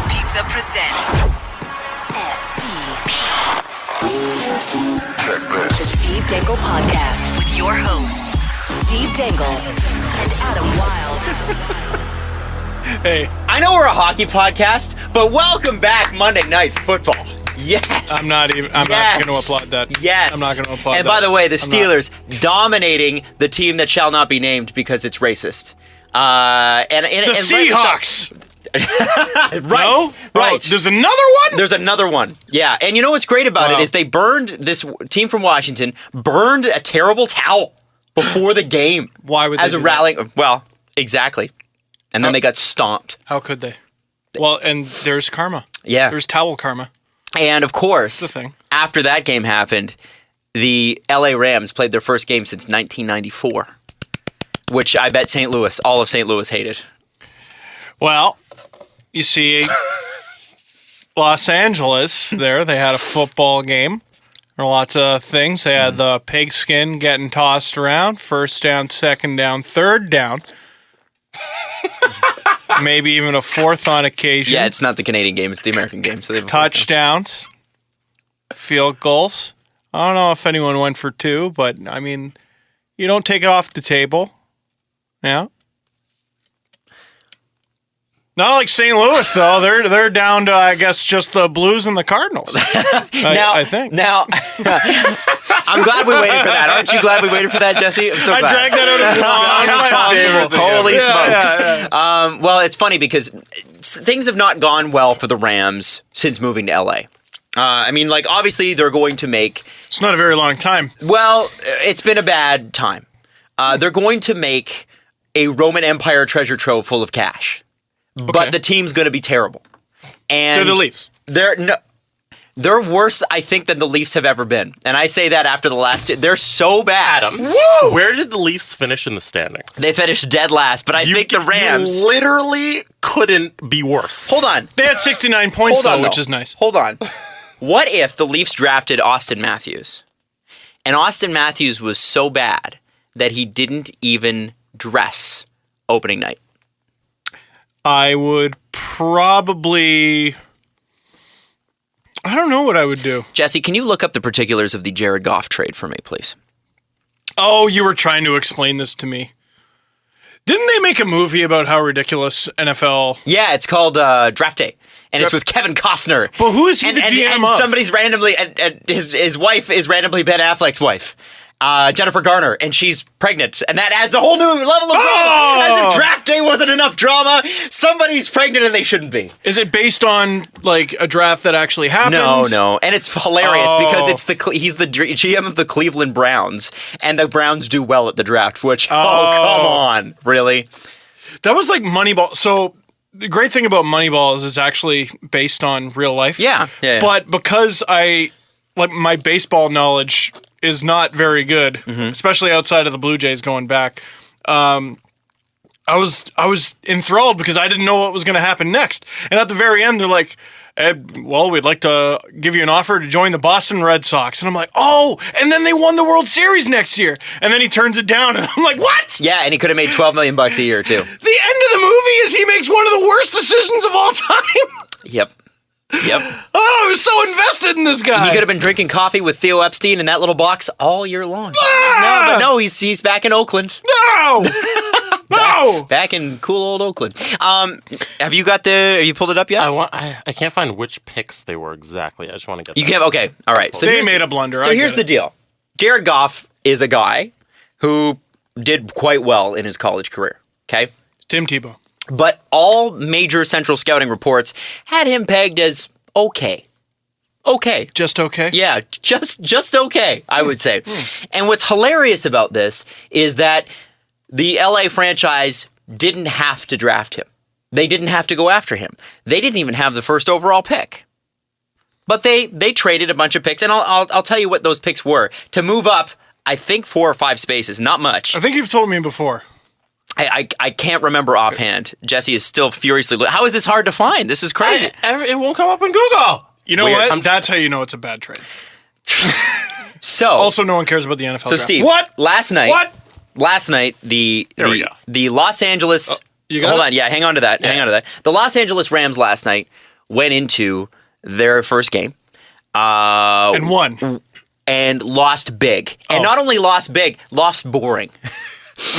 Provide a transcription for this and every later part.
Pizza presents SCP. The Steve Dangle Podcast with your hosts, Steve Dangle and Adam Wilde. Hey, I know we're a hockey podcast, but welcome back Monday Night Football. Yes. I'm not going to applaud that. Yes. I'm not going to applaud that. And by the way, the Steelers dominating the team that shall not be named because it's racist. The Seahawks. Right. No? Right. Oh, there's another one? There's another one. Yeah. And you know what's great about it is they burned this team from Washington, burned a terrible towel before the game. Why would they as a do rallying? that? Well, exactly. And then they got stomped. How could they? Well, and there's karma. Yeah. There's towel karma. And of course, That's the thing. After that game happened, the LA Rams played their first game since 1994, which I bet all of St. Louis hated. Well, you see, Los Angeles there, they had a football game. There were lots of things. They had the pigskin getting tossed around. First down, second down, third down. Maybe even a fourth on occasion. Yeah, it's not the Canadian game; it's the American game. So they have touchdowns, field goals. I don't know if anyone went for two, but I mean, you don't take it off the table. Yeah. Not like St. Louis though. They're down to, I guess, just the Blues and the Cardinals. I think. Now, I'm glad we waited for that. Aren't you glad we waited for that, Jesse? I'm so glad. I dragged that out as long as possible. Holy smokes! Yeah. Well, it's funny because things have not gone well for the Rams since moving to LA. I mean, like, obviously they're going to make. It's not a very long time. Well, it's been a bad time. They're going to make a Roman Empire treasure trove full of cash. Okay. But the team's going to be terrible. And They're the Leafs. They're worse, I think, than the Leafs have ever been. And I say that after the last two. They're so bad. Adam, where did the Leafs finish in the standings? They finished dead last, but I think the Rams... You literally couldn't be worse. Hold on. They had 69 points, which is nice. Hold on. What if the Leafs drafted Austin Matthews? And Austin Matthews was so bad that he didn't even dress opening night? I would probably... I don't know what I would do. Jesse, can you look up the particulars of the Jared Goff trade for me, please? Oh, you were trying to explain this to me. Didn't they make a movie about how ridiculous NFL... Yeah, it's called Draft Day. And it's with Kevin Costner. But who is he the GM and of? Somebody's randomly... And his wife is randomly Ben Affleck's wife. Jennifer Garner, and she's pregnant, and that adds a whole new level of drama. As if Draft Day wasn't enough drama, somebody's pregnant and they shouldn't be. Is it based on like a draft that actually happened? No, and it's hilarious because it's he's the GM of the Cleveland Browns, and the Browns do well at the draft. Which come on, really? That was like Moneyball. So the great thing about Moneyball is it's actually based on real life. Yeah. But because my baseball knowledge is not very good, especially outside of the Blue Jays going back. I was enthralled because I didn't know what was going to happen next. And at the very end, they're like, we'd like to give you an offer to join the Boston Red Sox. And I'm like, and then they won the World Series next year. And then he turns it down, and I'm like, what? Yeah, and he could have made $12 million a year, too. The end of the movie is he makes one of the worst decisions of all time. Yep. I was so invested in this guy. He could have been drinking coffee with Theo Epstein in that little box all year long. No, he's back in Oakland. No. Back in cool old Oakland. Have you pulled it up yet? I can't find which picks they were exactly. I just want to get. You can't. Okay. All right. So they made a blunder. So here's the deal. Jared Goff is a guy who did quite well in his college career. Okay. Tim Tebow. But all major central scouting reports had him pegged as okay. Okay. Just okay? Yeah, just okay, I would say. And what's hilarious about this is that the LA franchise didn't have to draft him. They didn't have to go after him. They didn't even have the first overall pick. But they traded a bunch of picks, and I'll tell you what those picks were. To move up, I think 4 or 5 spaces, not much. I think you've told me before. I can't remember offhand. Jesse is still furiously... How is this hard to find? This is crazy. It won't come up in Google. You know what? That's how you know it's a bad trade. So... Also, no one cares about the NFL draft. Steve... What? Last night, the Los Angeles... you got Hold it? on. Yeah, hang on to that. The Los Angeles Rams last night went into their first game And won. and lost big. And not only lost big, lost boring.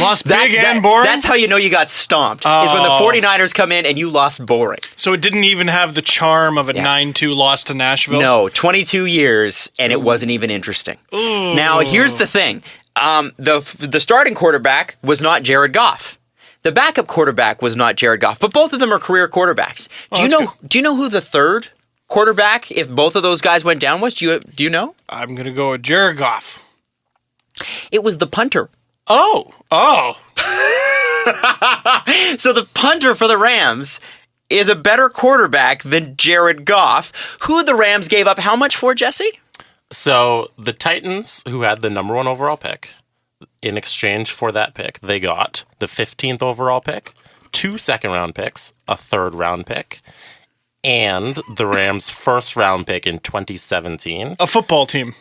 Lost big and boring? That's how you know you got stomped, is when the 49ers come in and you lost boring. So it didn't even have the charm of a 9-2 loss to Nashville? No, 22 years, and it wasn't even interesting. Ooh. Now, here's the thing. The starting quarterback was not Jared Goff. The backup quarterback was not Jared Goff, but both of them are career quarterbacks. Do you know who the third quarterback, if both of those guys went down, was? Do you know? I'm going to go with Jared Goff. It was the punter. Oh. So the punter for the Rams is a better quarterback than Jared Goff, who the Rams gave up how much for, Jesse? So the Titans, who had the number 1 overall pick, in exchange for that pick, they got the 15th overall pick, 2 second-round picks, a third-round pick, and the Rams' first-round pick in 2017. A football team.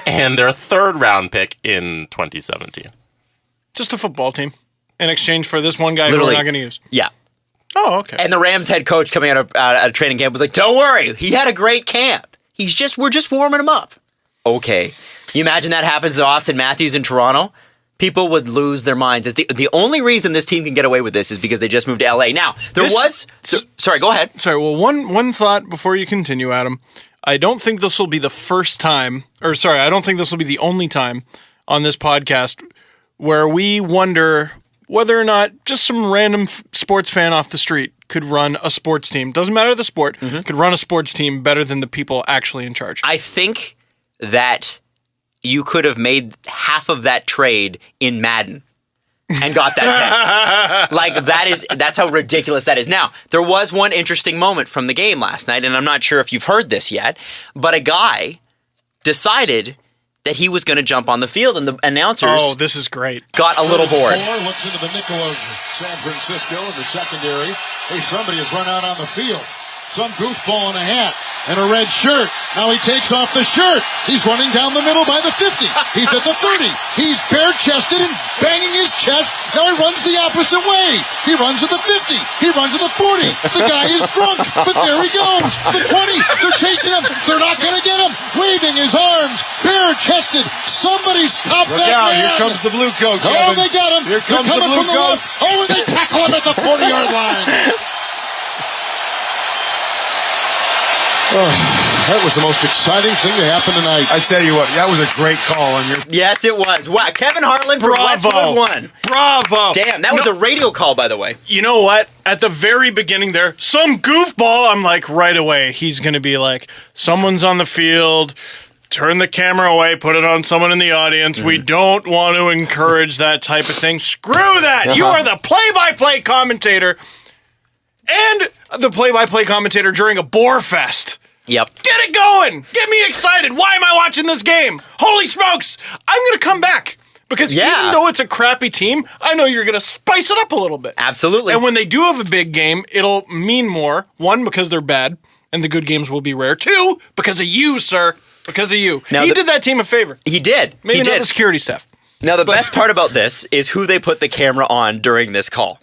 And their third-round pick in 2017. Just a football team. In exchange for this one guy Literally. who we're not going to use. Yeah. Oh, okay. And the Rams head coach coming out of training camp was like, "Don't worry, he had a great camp. We're just warming him up." Okay. Can you imagine that happens to Austin Matthews in Toronto? People would lose their minds. It's the only reason this team can get away with this is because they just moved to LA. Now, sorry, go ahead. Sorry, well, one thought before you continue, Adam. I don't think this will be the first time, I don't think this will be the only time on this podcast where we wonder whether or not just some random sports fan off the street could run a sports team. Doesn't matter the sport, could run a sports team better than the people actually in charge. I think that you could have made half of that trade in Madden and got that pick. Like, that's how ridiculous that is. Now, there was one interesting moment from the game last night, and I'm not sure if you've heard this yet, but a guy decided that he was going to jump on the field, and the announcers this is great. got a little bored. Looks into the nickel of San Francisco in the secondary. Hey, somebody has run out on the field. Some goofball in a hat and a red shirt. Now he takes off the shirt. He's running down the middle by the 50. He's at the 30. He's bare-chested and banging his chest. Now he runs the opposite way. He runs to the 50. He runs to the 40. The guy is drunk, but there he goes. The 20. They're chasing him. They're not going to get him. Waving his arms, bare-chested. Somebody stop that man. Here comes the blue coat, Kevin. Oh, they got him. Here comes They're the coming blue from the coats. left. Oh, and they tackle him at the 40-yard line. That was the most exciting thing to happen tonight. I tell you what, that was a great call on your. Yes, it was. Wow, Kevin Harlan for Westwood won. Bravo. Damn, that was a radio call, by the way. You know what? At the very beginning there, some goofball, I'm like, right away, he's going to be like, someone's on the field, turn the camera away, put it on someone in the audience. We don't want to encourage that type of thing. Screw that. You are the play-by-play commentator and the play-by-play commentator during a Boar Fest. Yep. Get it going. Get me excited. Why am I watching this game? Holy smokes. I'm going to come back. Because even though it's a crappy team, I know you're going to spice it up a little bit. Absolutely. And when they do have a big game, it'll mean more. One, because they're bad, and the good games will be rare. Two, because of you, sir. Because of you. Now he did that team a favor. He did. Maybe not the security staff. Now, the best part about this is who they put the camera on during this call.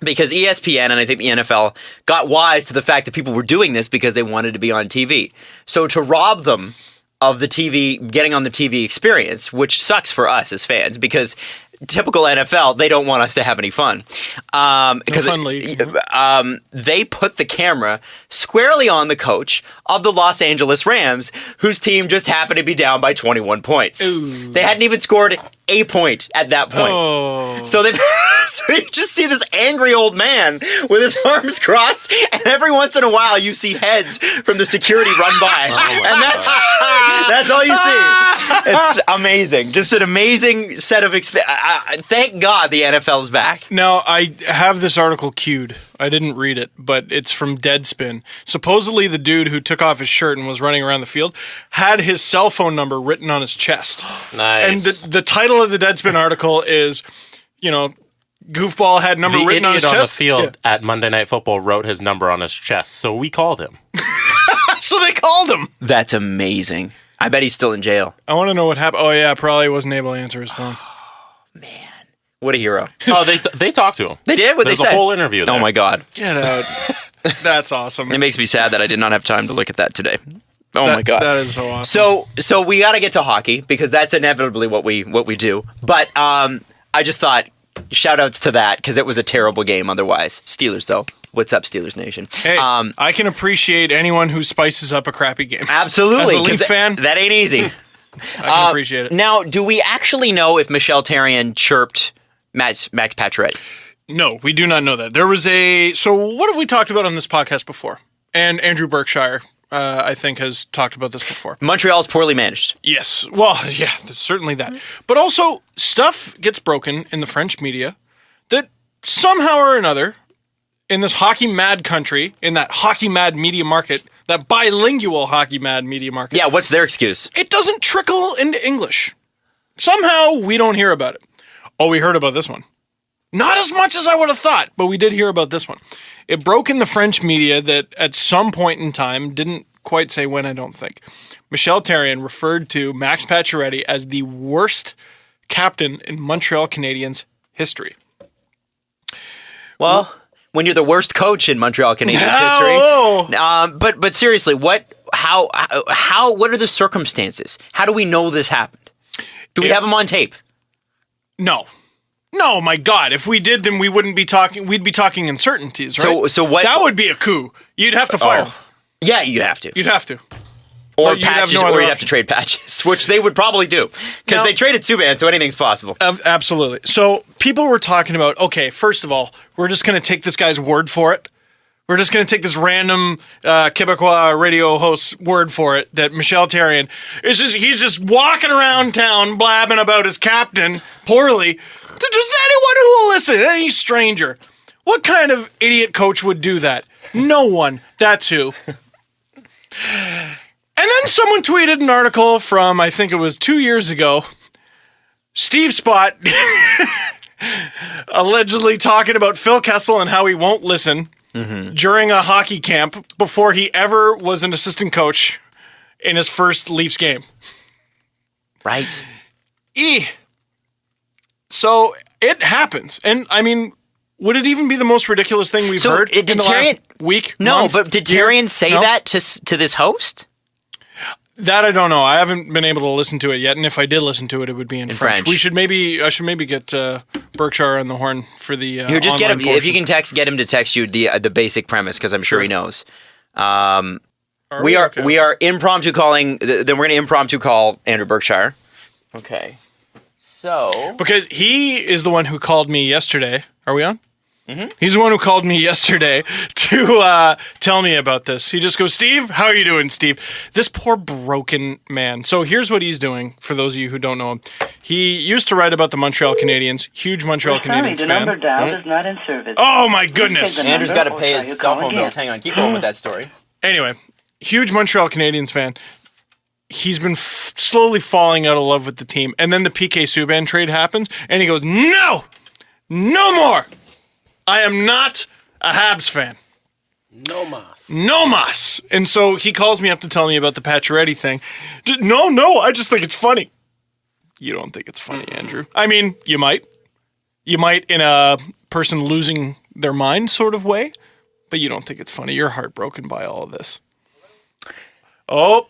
Because ESPN and I think the NFL got wise to the fact that people were doing this because they wanted to be on TV. So to rob them of the TV, getting on the TV experience, which sucks for us as fans because typical NFL, they don't want us to have any fun. Because they put the camera squarely on the coach of the Los Angeles Rams, whose team just happened to be down by 21 points. Ooh. They hadn't even scored a point at that point. Oh. So you just see this angry old man with his arms crossed, and every once in a while you see heads from the security run by. And that's all you see. It's amazing. Just an amazing set of thank God the NFL's back. Now, I have this article queued. I didn't read it, but it's from Deadspin. Supposedly, the dude who took off his shirt and was running around the field had his cell phone number written on his chest. Nice. And the title of the Deadspin article is, goofball had number written on his chest. The field at Monday Night Football wrote his number on his chest, so we called him. So they called him. That's amazing. I bet he's still in jail. I want to know what happened. Oh, yeah, probably wasn't able to answer his phone. Man, what a hero. Oh, they talked to him. They did? What they said? There's a whole interview there. Oh, my God. Get out. That's awesome. It makes me sad that I did not have time to look at that today. Oh my god, that is so awesome. So we got to get to hockey because that's inevitably what we do. But I just thought shout outs to that because it was a terrible game otherwise. Steelers though. What's up, Steelers Nation? Hey, I can appreciate anyone who spices up a crappy game. Absolutely. As a Leaf fan, that ain't easy. I can appreciate it. Now, do we actually know if Michel Therrien chirped Max Pacioretty? No, we do not know that. There was so what have we talked about on this podcast before? And Andrew Berkshire, I think, has talked about this before. Montreal's poorly managed. Yes. Well, yeah, certainly that. But also, stuff gets broken in the French media that somehow or another, in this hockey mad country, in that hockey mad media market, that bilingual hockey mad media market. Yeah, what's their excuse? It doesn't trickle into English. Somehow we don't hear about it. Oh, we heard about this one. Not as much as I would have thought, but we did hear about this one. It broke in the French media that at some point in time, didn't quite say when, I don't think, Michel Therrien referred to Max Pacioretty as the worst captain in Montreal Canadiens history. Well, when you're the worst coach in Montreal Canadiens history. But seriously, what are the circumstances? How do we know this happened? Do we have them on tape? No. No, my God. If we did, then we wouldn't be talking. We'd be talking uncertainties, right? So what? That would be a coup. You'd have to fire him. Yeah, you'd have to. You'd have to. Or Patches, or you'd have to trade Patches, which they would probably do. Because they traded Subban, so anything's possible. Absolutely. So people were talking about, okay, first of all, we're just going to take this guy's word for it. We're just going to take this random Quebecois radio host's word for it that Michel Therrien he's just walking around town blabbing about his captain poorly. Just anyone who will listen, any stranger. What kind of idiot coach would do that? No one. That's who. And then someone tweeted an article from, I think it was 2 years ago, Steve Spott allegedly talking about Phil Kessel and how he won't listen during a hockey camp before he ever was an assistant coach in his first Leafs game. Right. So it happens. And I mean, would it even be the most ridiculous thing we've heard in the last week? No, month, but did Therrien say that to this host? That I don't know. I haven't been able to listen to it yet, and if I did listen to it, it would be in French. I should maybe get Berkshire on the horn for the. You just get him if you can get him to text you the basic premise because I'm sure he knows. We are impromptu calling. Then we're going to impromptu call Andrew Berkshire. Okay. So because he is the one who called me yesterday. Are we on? Mm-hmm. He's the one who called me yesterday to tell me about this. He just goes, Steve, how are you doing, Steve? This poor broken man. So here's what he's doing, for those of you who don't know him. He used to write about the Montreal Canadiens, huge Montreal Canadiens fan. The number dialed is not in service. Oh, my goodness. Andrew's got to pay his cell phone bills. Hang on, keep going with that story. Anyway, huge Montreal Canadiens fan. He's been slowly falling out of love with the team. And then the PK Subban trade happens, and he goes, no more. I am not a Habs fan. No mas. No mas. And so he calls me up to tell me about the Pacioretty thing. No, I just think it's funny. You don't think it's funny, Andrew. I mean, you might. You might in a person losing their mind sort of way, but you don't think it's funny. You're heartbroken by all of this. Oh,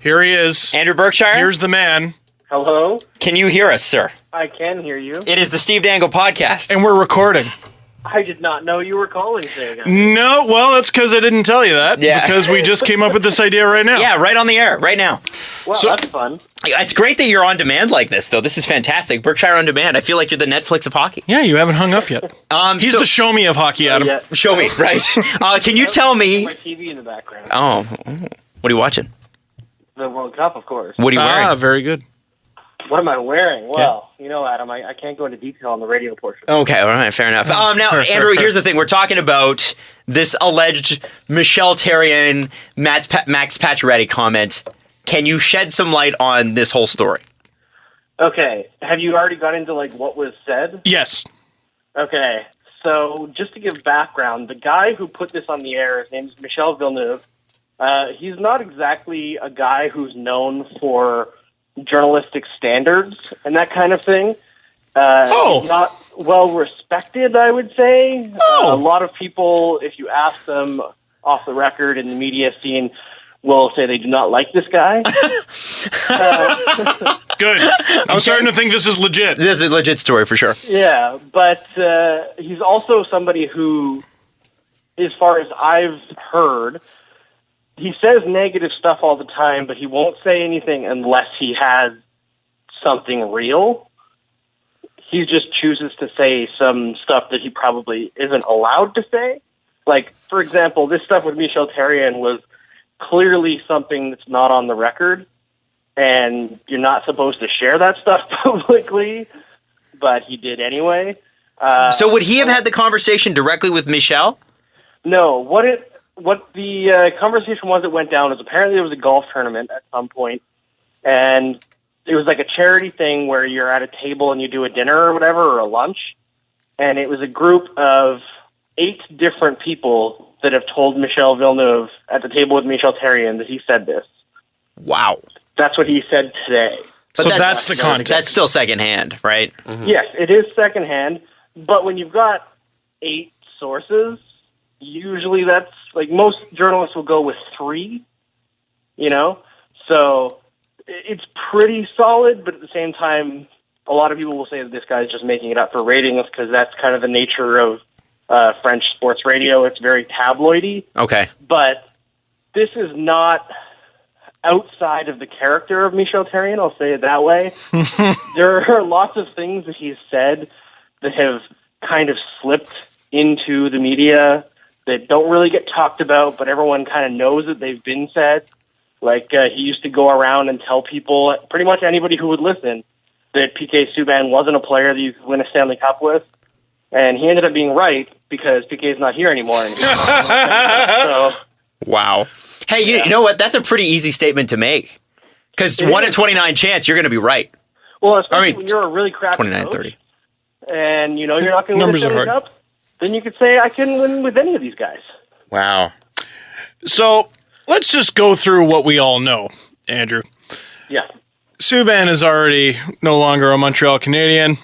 here he is. Andrew Berkshire? Here's the man. Hello? Can you hear us, sir? I can hear you. It is the Steve Dangle podcast. And we're recording. I did not know you were calling today, guys. No, well, that's because I didn't tell you that. Yeah. Because we just came up with this idea right now. Yeah, right on the air, right now. Well, that's fun. It's great that you're on demand like this, though. This is fantastic. Berkshire on demand. I feel like you're the Netflix of hockey. Yeah, you haven't hung up yet. He's the show me of hockey, Adam. Yeah. Show me, right? Can you tell me? My TV in the background. Oh, what are you watching? The World Cup, of course. What are you wearing? Ah, very good. What am I wearing? Well, you know, Adam, I can't go into detail on the radio portion. Okay, all right, fair enough. Now, Andrew, here's the thing. We're talking about this alleged Michel Therrien, Max Pacioretty comment. Can you shed some light on this whole story? Okay. Have you already got into, what was said? Yes. Okay. So, just to give background, the guy who put this on the air, his name is Michel Villeneuve. He's not exactly a guy who's known for journalistic standards and that kind of thing. He's not well respected, I would say. A lot of people, if you ask them off the record in the media scene, will say they do not like this guy. Good. I'm starting to think this is legit. This is a legit story for sure. Yeah, but he's also somebody who, as far as I've heard, he says negative stuff all the time, but he won't say anything unless he has something real. He just chooses to say some stuff that he probably isn't allowed to say. Like, for example, this stuff with Michel Therrien was clearly something that's not on the record, and you're not supposed to share that stuff publicly, but he did anyway. So would he have had the conversation directly with Michel? No. What the conversation was that went down is apparently there was a golf tournament at some point, and it was like a charity thing where you're at a table and you do a dinner or whatever, or a lunch, and it was a group of 8 different people that have told Michel Villeneuve at the table with Michel Therrien that he said this. Wow. That's what he said today. But So that's the context. That's still secondhand, right? Mm-hmm. Yes, it is secondhand, but when you've got 8 sources, usually that's, like, most journalists will go with 3, you know? So it's pretty solid, but at the same time, a lot of people will say that this guy's just making it up for ratings because that's kind of the nature of French sports radio. It's very tabloidy. Okay. But this is not outside of the character of Michel Therrien, I'll say it that way. There are lots of things that he's said that have kind of slipped into the media that don't really get talked about, but everyone kind of knows that they've been said. Like, he used to go around and tell people, pretty much anybody who would listen, that Piquet Subban wasn't a player that you could win a Stanley Cup with. And he ended up being right because Piquet's not here anymore. So, Wow. Hey, you know what? That's a pretty easy statement to make. Because 1 in 29 chance, you're going to be right. well, especially when you're a really crappy 29, coach, 30. and you're not going to win a Numbers are Stanley hard. Cup, then you could say, I couldn't win with any of these guys. Wow. So let's just go through what we all know, Andrew. Yeah. Subban is already no longer a Montreal Canadien.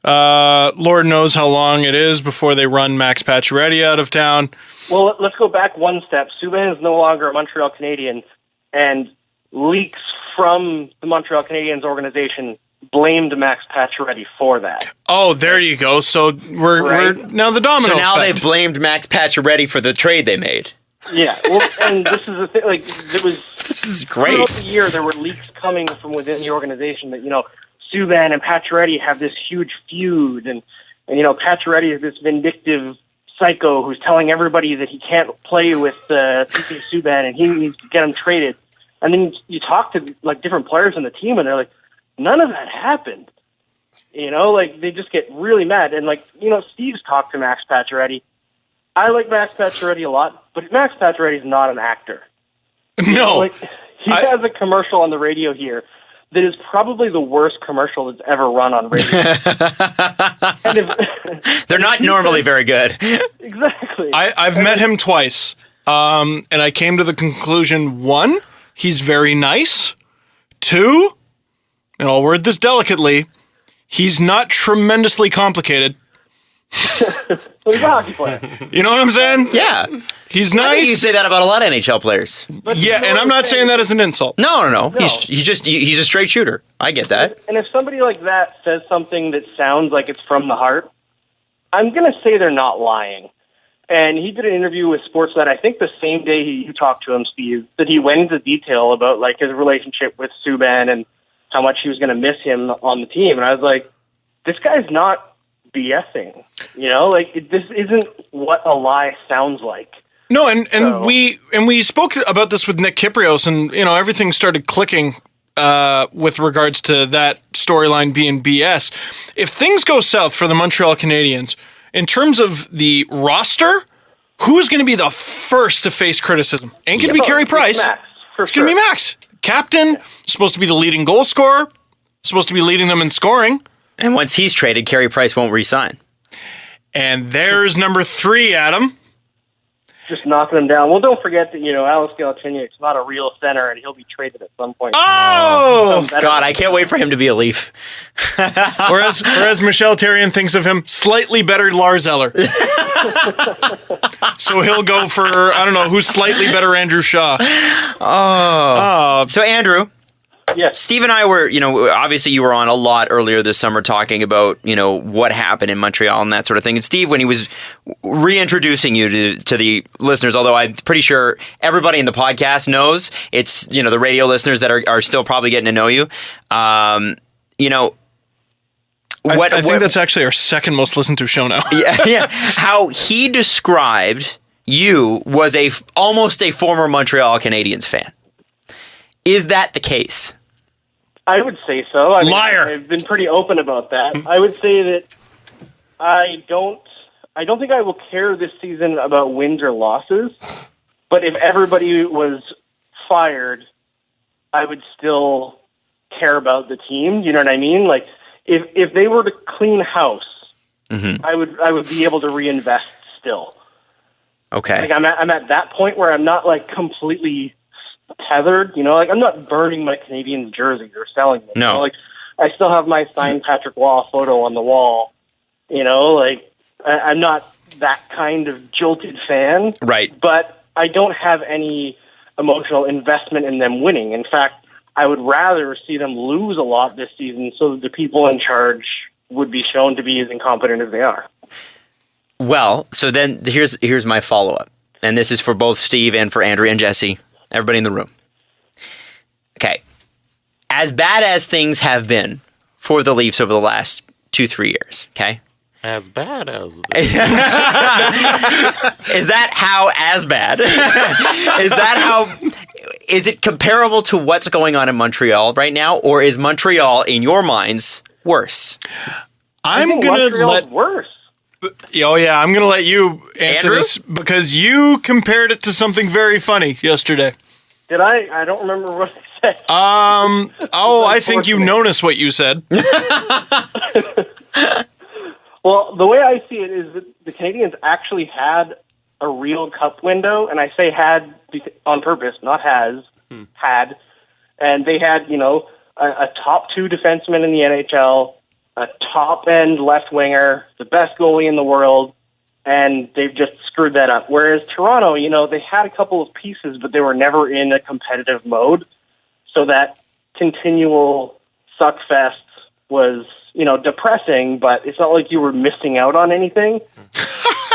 Lord knows how long it is before they run Max Pacioretty out of town. Well, let's go back one step. Subban is no longer a Montreal Canadien, and leaks from the Montreal Canadiens organization blamed Max Pacioretty for that. Oh, there you go. So we're now the domino So now effect. they've blamed Max Pacioretty for the trade they made. Yeah, well, and this is the thing. Like, there was This is throughout great. the year there were leaks coming from within the organization that Subban and Pacioretty have this huge feud, and Pacioretty is this vindictive psycho who's telling everybody that he can't play with P.K. Subban and he needs to get him traded. And then you talk to like different players on the team, and they're like, none of that happened. Like they just get really mad. And Steve's talked to Max Pacioretty. I like Max Pacioretty a lot, but Max Pacioretty's not an actor. No. He has a commercial on the radio here that is probably the worst commercial that's ever run on radio. They're not normally very good. Exactly. I've met him twice, and I came to the conclusion, 1, he's very nice. 2, and I'll word this delicately, he's not tremendously complicated. He's a hockey player. You know what I'm saying? Yeah. He's I think you nice. say that about a lot of NHL players. But Yeah, and I'm not saying that as an insult. No. He's a straight shooter. I get that. And if somebody like that says something that sounds like it's from the heart, I'm going to say they're not lying. And he did an interview with Sportsnet, I think the same day you talked to him, Steve, that he went into detail about like his relationship with Subban and how much he was going to miss him on the team. And I was like, this guy's not BSing. This isn't what a lie sounds like. No, and we spoke about this with Nick Kyprios, and everything started clicking with regards to that storyline being BS. If things go south for the Montreal Canadiens, in terms of the roster, who's going to be the first to face criticism? Ain't going to be Carey Price. It's Max, for It's going to be Max. Captain, supposed to be the leading goal scorer, supposed to be leading them in scoring. And once he's traded, Carey Price won't re-sign. And there's number 3, Adam. just knocking him down. Well, don't forget that, Alex Galchenyuk's not a real center, and he'll be traded at some point. Oh! God, I can't wait for him to be a Leaf. Whereas Michel Therrien thinks of him slightly better Lars Eller. So he'll go for, I don't know, who's slightly better Andrew Shaw. So, Andrew, Yes. Steve and I were, obviously you were on a lot earlier this summer talking about, what happened in Montreal and that sort of thing. And Steve, when he was reintroducing you to the listeners, although I'm pretty sure everybody in the podcast knows, it's, the radio listeners that are still probably getting to know you. I think that's actually our second most listened to show now. Yeah. How he described you was almost a former Montreal Canadiens fan. Is that the case? I would say so. Liar. I've been pretty open about that. I would say that I don't think I will care this season about wins or losses, but if everybody was fired, I would still care about the team. You know what I mean? Like, if they were to clean house, I would be able to reinvest still. Okay. Like, I'm at that point where I'm not like completely tethered, I'm not burning my Canadiens jersey or selling them. No. I still have my signed Patrick Waugh photo on the wall. I'm not that kind of jolted fan. Right. But I don't have any emotional investment in them winning. In fact, I would rather see them lose a lot this season so that the people in charge would be shown to be as incompetent as they are. Well, so then here's my follow-up. And this is for both Steve and for Andrea and Jesse. Everybody in the room. Okay. As bad as things have been for the Leafs over the last 2-3 years, okay? As bad as... Is that how as bad? Is it comparable to what's going on in Montreal right now? Or is Montreal, in your minds, worse? I'm going to let... worse. Oh, yeah, I'm going to let you answer Andrew? this because you compared it to something very funny yesterday. Did I? I don't remember what I said. I think you noticed what you said. Well, the way I see it is that the Canadiens actually had a real cup window, and I say had on purpose, not has, had. And they had, a top 2 defenseman in the NHL, a top-end left winger, the best goalie in the world, and they've just screwed that up. Whereas Toronto, they had a couple of pieces, but they were never in a competitive mode. So that continual suckfest was, depressing, but it's not like you were missing out on anything.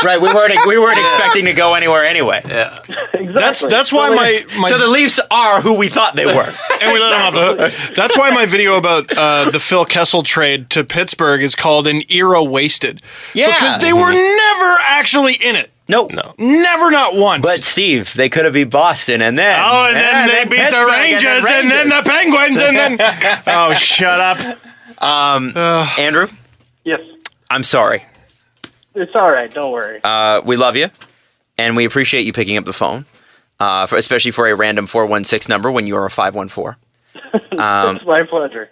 Right, we weren't expecting to go anywhere anyway. Yeah. Exactly. That's why my So the Leafs are who we thought they were. and we let them off the hook. That's why my video about the Phil Kessel trade to Pittsburgh is called An Era Wasted. Yeah. Because they were never actually in it. Nope. No. Never, not once. But Steve, they could have beat Boston and then... Oh, and then they beat the Pittsburgh Rangers and then the Penguins and then... Oh, shut up. Andrew, Yes. I'm sorry. It's all right. Don't worry. We love you, and we appreciate you picking up the phone, especially for a random 416 number when you're a 514. It's my pleasure.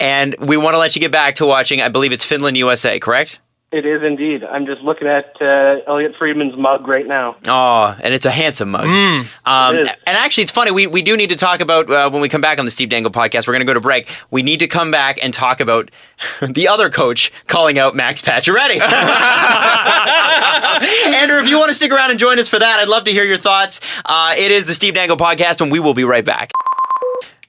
And we want to let you get back to watching, I believe it's Finland, USA, correct? It is indeed. I'm just looking at Elliot Friedman's mug right now. Oh, and it's a handsome mug. It is. And actually, it's funny. We do need to talk about, when we come back on the Steve Dangle podcast, we're going to go to break. We need to come back and talk about the other coach calling out Max Pacioretty. Andrew, if you want to stick around and join us for that, I'd love to hear your thoughts. It is the Steve Dangle podcast, and we will be right back.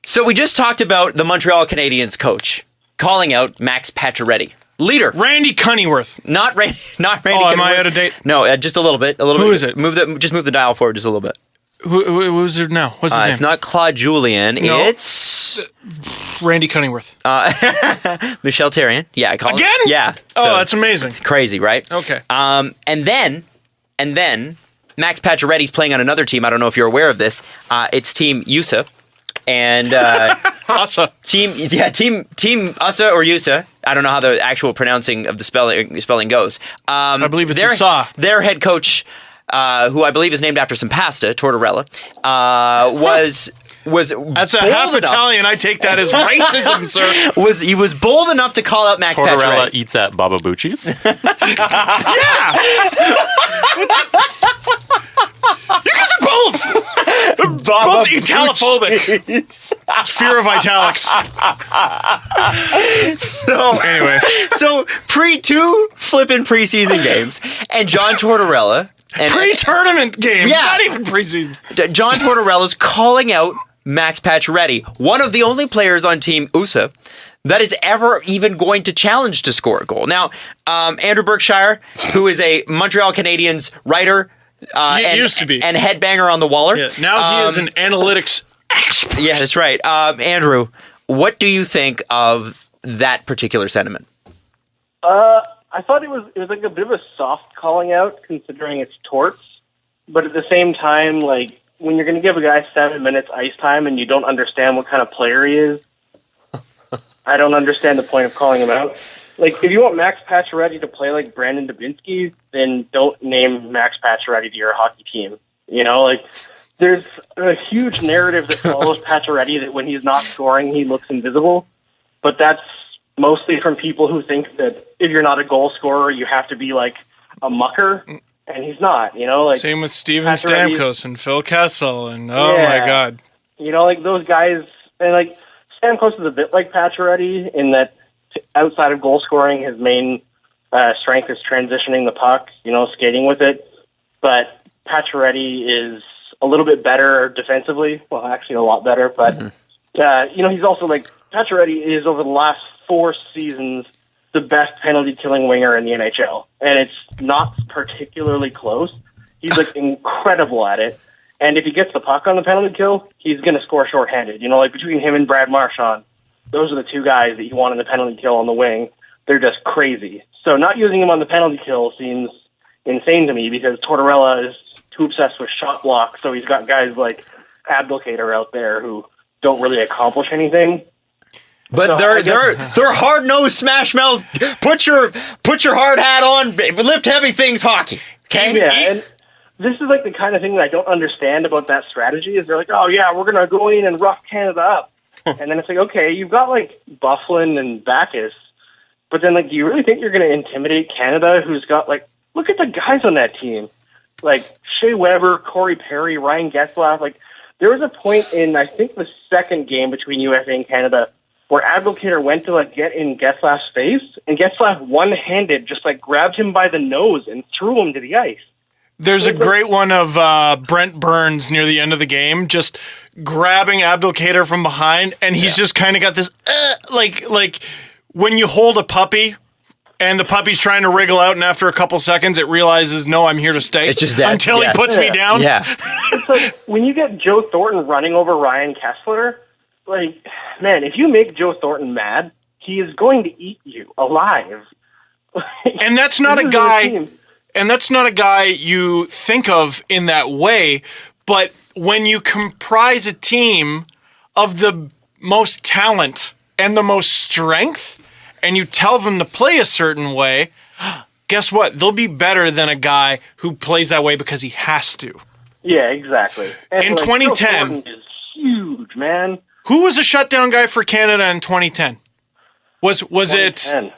So we just talked about the Montreal Canadiens coach calling out Max Pacioretty. Leader. Randy Cunneyworth. Not Randy. Oh, am I out of date? No, just a little bit. Who is it? Just move the dial forward just a little bit. Who's it now? What's his name? It's not Claude Julien. No. It's Randy Cunneyworth. Michel Therrien. Yeah, I call Again? it. Yeah. Oh, So, that's amazing. crazy, right? Okay. And then Max Pacioretty's playing on another team. I don't know if you're aware of this. It's Team USA. And Asa. Team USA or USA. I don't know how the actual pronouncing of the spelling goes. I believe it's USA. Their head coach, who I believe is named after some pasta, tortorella, was That's a half Italian. I take that as racism, sir. Was bold enough to call out Max Tortorella Pacioretty. eats at Baba Bucci's. Yeah. You guys are both Italophobic. It's fear of italics. So Anyway, so two flippin' preseason games, and John Tortorella and pre-tournament games, Yeah. not even preseason. John Tortorella's calling out Max Pacioretty, one of the only players on Team USA that is ever even going to challenge to score a goal. Now, Andrew Berkshire, who is a Montreal Canadiens writer, and used to be. and headbanger on the Waller. Yeah, now he is an analytics expert. Yeah, that's right. Andrew, what do you think of that particular sentiment? I thought it was like a bit of a soft calling out, considering it's torts. But at the same time, like, when you're going to give a guy 7 minutes ice time and you don't understand what kind of player he is, I don't understand the point of calling him out. Like, if you want Max Pacioretty to play like Brandon Dubinsky, then don't name Max Pacioretty to your hockey team. You know, like, there's a huge narrative that follows Pacioretty that when he's not scoring, he looks invisible. But that's mostly from people who think that if you're not a goal scorer, you have to be like a mucker, and he's not. You know, like, Same with Steven Pacioretty- Stamkos and Phil Kessel, and oh Yeah. my God. You know, like those guys, and like Stamkos is a bit like Pacioretty in that outside of goal scoring, his main strength is transitioning the puck, you know, skating with it. But Pacioretty is a little bit better defensively. Well, actually a lot better. But, you know, he's also like, Pacioretty is over the last 4 seasons the best penalty-killing winger in the NHL. And it's not particularly close. He's like incredible at it. And if he gets the puck on the penalty kill, he's going to score shorthanded. You know, like between him and Brad Marchand, those are the two guys that you want in the penalty kill on the wing. They're just crazy. So not using him on the penalty kill seems insane to me because Tortorella is too obsessed with shot block. So he's got guys like Abdelkader out there who don't really accomplish anything. But So they're hard nosed smash mouth. Put your hard hat on. Lift heavy things. Hockey. Okay. Yeah, and this is like the kind of thing that I don't understand about that strategy. Is they're like, oh yeah, we're gonna go in and rough Canada up, and then it's like, okay, you've got like Bufflin and Backus, but then like, do you really think you're gonna intimidate Canada? Who's got like, look at the guys on that team, like Shea Weber, Corey Perry, Ryan Getzlaf. Like, there was a point in I think the second game between USA and Canada where Abdelkader went to like get in Getzlaf's face, and Getzlaf one-handed just like grabbed him by the nose and threw him to the ice. There's a great one of Brent Burns near the end of the game, just grabbing Abdelkader from behind, and he's just kind of got this, like when you hold a puppy, and the puppy's trying to wriggle out, and after a couple seconds, it realizes, no, I'm here to stay. It's just dead. Until Yeah. he puts me down. Yeah. It's like when you get Joe Thornton running over Ryan Kessler, like, man, if you make Joe Thornton mad, he is going to eat you alive. And that's not This a is your guy. team. And that's not a guy you think of in that way, but when you comprise a team of the most talent and the most strength, and you tell them to play a certain way, guess what? They'll be better than a guy who plays that way because he has to. Yeah, exactly. And In like, 2010 Joe Thornton is huge, man. Who was a shutdown guy for Canada in 2010? Was it? 2010.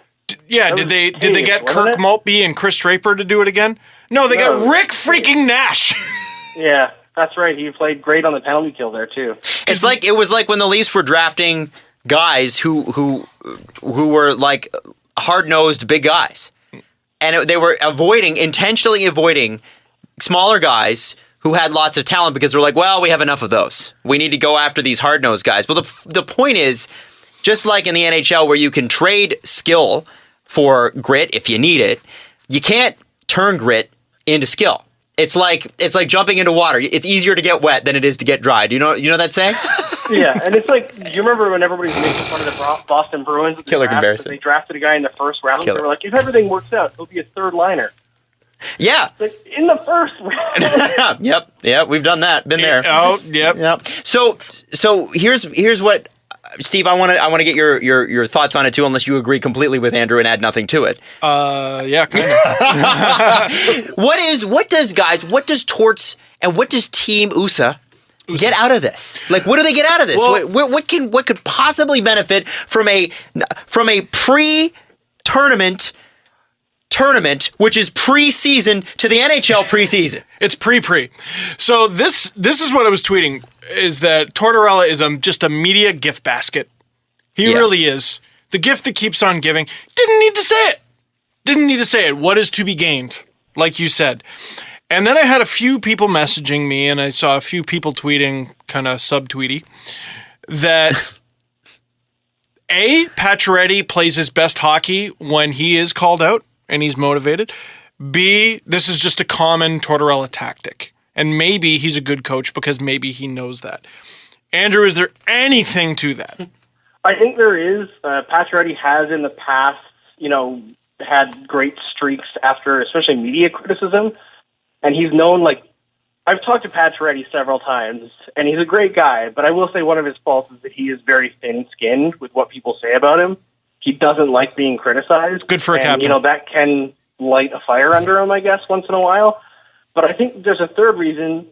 Yeah, That did was they Hayes, get wasn't Kirk it? Maltby and Chris Draper to do it again? No, they got No. Rick freaking Nash. Yeah, that's right. He played great on the penalty kill there too. It was like when the Leafs were drafting guys who were like hard nosed big guys, and they were intentionally avoiding smaller guys who had lots of talent because they're like, well, we have enough of those. We need to go after these hard nosed guys. But the point is, just like in the NHL where you can trade skill for grit if you need it, you can't turn grit into skill. It's like jumping into water. It's easier to get wet than it is to get dry. Do you know that saying? Yeah, and it's like, do you remember when everybody's making fun of the Boston Bruins? Killer comparison. They drafted a guy in the first round. Killer. They were like, if everything works out, he'll be a third liner. Yeah. Like, in the first round. Yep. We've done that. Been there. Oh, yep. Yep. So here's what, Steve, I want to get your thoughts on it too, unless you agree completely with Andrew and add nothing to it. Yeah, kind of. What does Torts and what does Team USA get out of this? Like, what do they get out of this? Well- What could possibly benefit from a pre-tournament tournament, which is pre-season to the NHL preseason? It's pre. So this is what I was tweeting, is that Tortorella is just a media gift basket. He really is. The gift that keeps on giving. Didn't need to say it. What is to be gained, like you said. And then I had a few people messaging me, and I saw a few people tweeting, kind of subtweety, that A, Pacioretty plays his best hockey when he is called out and he's motivated. B, this is just a common Tortorella tactic. And maybe he's a good coach because maybe he knows that. Andrew, is there anything to that? I think there is. Pacioretty has in the past, had great streaks after, especially media criticism. And he's known, I've talked to Pacioretty several times, and he's a great guy, but I will say one of his faults is that he is very thin-skinned with what people say about him. He doesn't like being criticized. Good for a captain. That can light a fire under him, I guess, once in a while. But I think there's a third reason,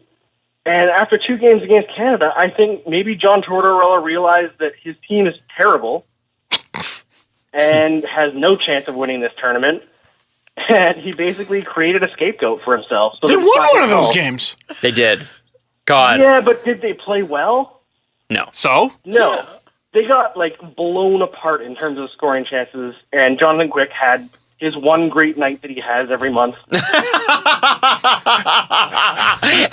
and after 2 games against Canada, I think maybe John Tortorella realized that his team is terrible and has no chance of winning this tournament. And he basically created a scapegoat for himself. So They won one of those games. They did. God. Yeah, but did they play well? No. So? No. They got, blown apart in terms of scoring chances, and Jonathan Quick had his one great night that he has every month.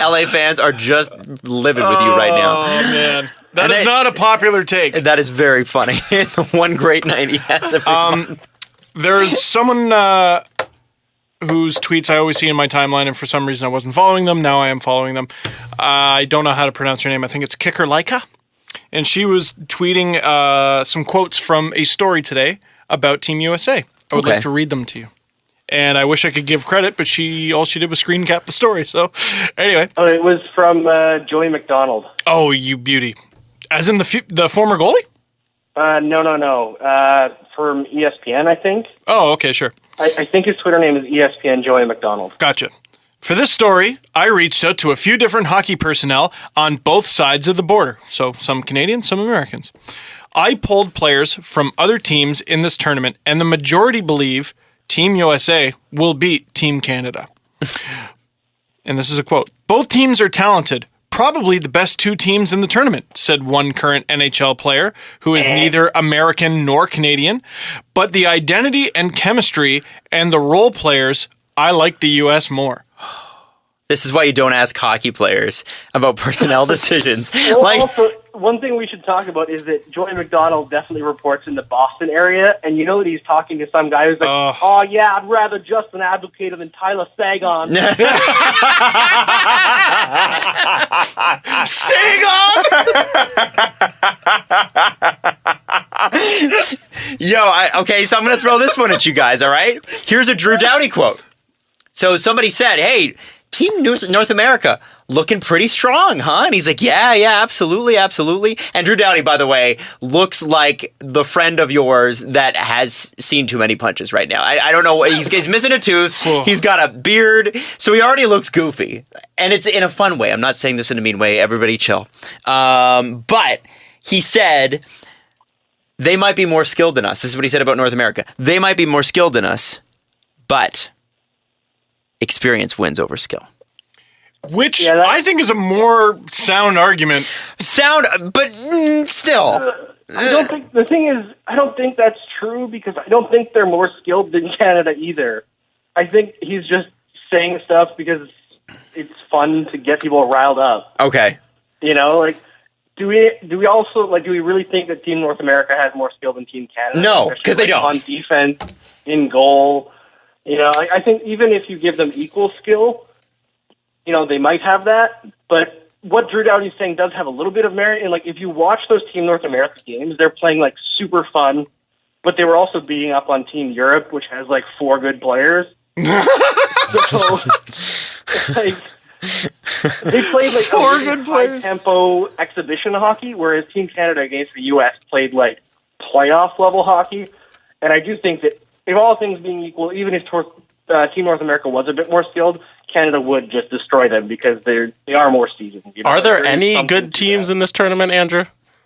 LA fans are just livid with you right now. Oh, man. That is not a popular take. That is very funny. The one great night he has every month. There's someone whose tweets I always see in my timeline, and for some reason I wasn't following them. Now I am following them. I don't know how to pronounce her name. I think it's Kicker Laika. And she was tweeting some quotes from a story today about Team USA. I would like to read them to you. And I wish I could give credit, but all she did was screen cap the story. So anyway. Oh, it was from Joey McDonald. Oh, you beauty. As in the former goalie? No. From ESPN, I think. Oh, okay, sure. I think his Twitter name is ESPN Joey McDonald. Gotcha. For this story, I reached out to a few different hockey personnel on both sides of the border. So some Canadians, some Americans. I polled players from other teams in this tournament, and the majority believe Team USA will beat Team Canada. And this is a quote. Both teams are talented. Probably the best 2 teams in the tournament, said one current NHL player who is neither American nor Canadian. But the identity and chemistry and the role players, I like the US more. This is why you don't ask hockey players about personnel decisions. Well, also, one thing we should talk about is that Joey McDonald definitely reports in the Boston area, and you know that he's talking to some guy who's like, oh yeah, I'd rather Justin Abdelkader than Tyler Sagan. Sagan! Okay, so I'm going to throw this one at you guys, all right? Here's a Drew Doughty quote. So somebody said, hey, Team North America, looking pretty strong, huh? And he's like, yeah, absolutely. And Drew Doughty, by the way, looks like the friend of yours that has seen too many punches right now. I don't know. He's missing a tooth. He's got a beard. So he already looks goofy. And it's in a fun way. I'm not saying this in a mean way. Everybody chill. But he said they might be more skilled than us. This is what he said about North America. They might be more skilled than us, but experience wins over skill. Which I think is a more sound argument. But still. I don't think the thing is, I don't think that's true because I don't think they're more skilled than Canada either. I think he's just saying stuff because it's fun to get people riled up. Okay. Do we also do we really think that Team North America has more skill than Team Canada? No, because they don't. On defense, in goal. I think even if you give them equal skill, they might have that. But what Drew Doughty's saying does have a little bit of merit. And if you watch those Team North America games, they're playing super fun, but they were also beating up on Team Europe, which has 4 good players. So they played 4 good players, high-tempo exhibition hockey, whereas Team Canada against the U.S. played playoff level hockey. And I do think that if all things being equal, even if Team North America was a bit more skilled, Canada would just destroy them because they are more seasoned. You know? Are there There is any something good to teams that. in this tournament, Andrew?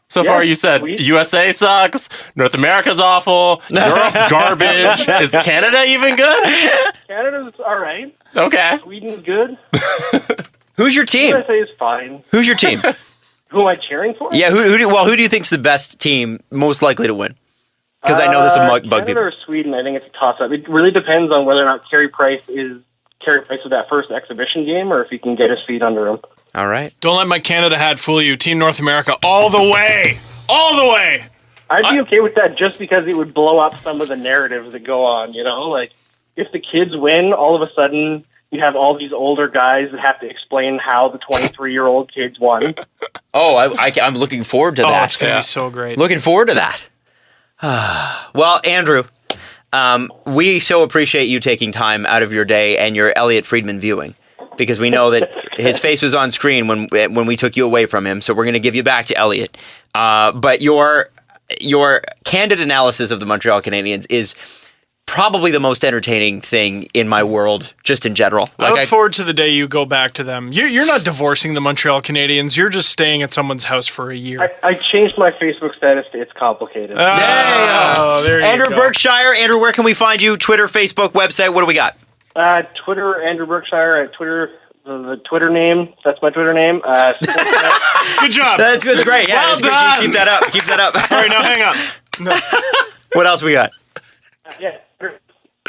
So Yeah, far, you said sweet. USA sucks, North America's awful, Europe garbage. Is Canada even good? Canada's all right. Okay. Sweden's good. Who's your team? USA is fine. Who's your team? Who am I cheering for? Yeah, who do you think's the best team most likely to win? Because I know this will bug Canada people. or Sweden, I think it's a toss-up. It really depends on whether or not Carey Price with that first exhibition game or if he can get his feet under him. All right. Don't let my Canada hat fool you. Team North America all the way. All the way. I'd be okay with that just because it would blow up some of the narratives that go on, you know? Like, if the kids win, all of a sudden you have all these older guys that have to explain how the 23-year-old kids won. Oh, I'm looking forward to Oh, that. it's going to be so great. Looking forward to that. Well, Andrew, we so appreciate you taking time out of your day and your Elliot Friedman viewing, because we know that his face was on screen when we took you away from him. So we're going to give you back to Elliot. But your candid analysis of the Montreal Canadiens is probably the most entertaining thing in my world, just in general. I look forward to the day you go back to them. You're not divorcing the Montreal Canadiens. You're just staying at someone's house for a year. I changed my Facebook status to It's Complicated. Oh, there you Andrew go. Berkshire. Andrew, where can we find you? Twitter, Facebook, website. What do we got? Twitter, Andrew Berkshire, at Twitter, the Twitter name, that's my Twitter name. Good job. That's good. It's great. Yeah, Well it's good. done. Keep that up. Keep that up. All right, now hang on. No. What else we got? Yeah,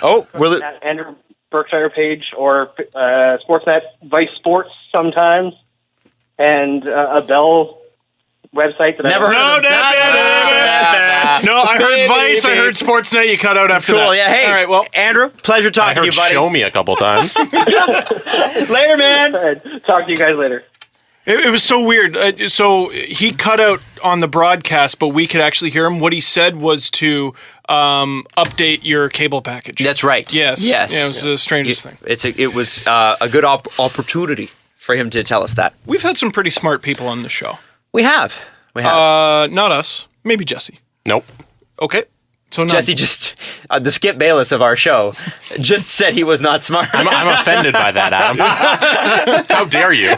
Oh, we're at Andrew Berkshire page or Sportsnet Vice Sports sometimes, and a Bell website that Never I heard of No, I heard Vice. I heard Sportsnet. You cut out after that. Cool. Yeah. Hey. All right. Well, Andrew, pleasure I talking to heard you, buddy. show me a couple times. Later, man. All right, talk to you guys later. it was so weird. So he cut out on the broadcast, but we could actually hear him. What he said was to update your cable package. That's right. Yes. Yes. Yeah, it was the strangest thing. It was a good opportunity for him to tell us that. We've had some pretty smart people on the show. We have. Not us. Maybe Jesse. Nope. Okay. So none. Jesse just, the Skip Bayless of our show, just said he was not smart. I'm offended by that, Adam. How dare you?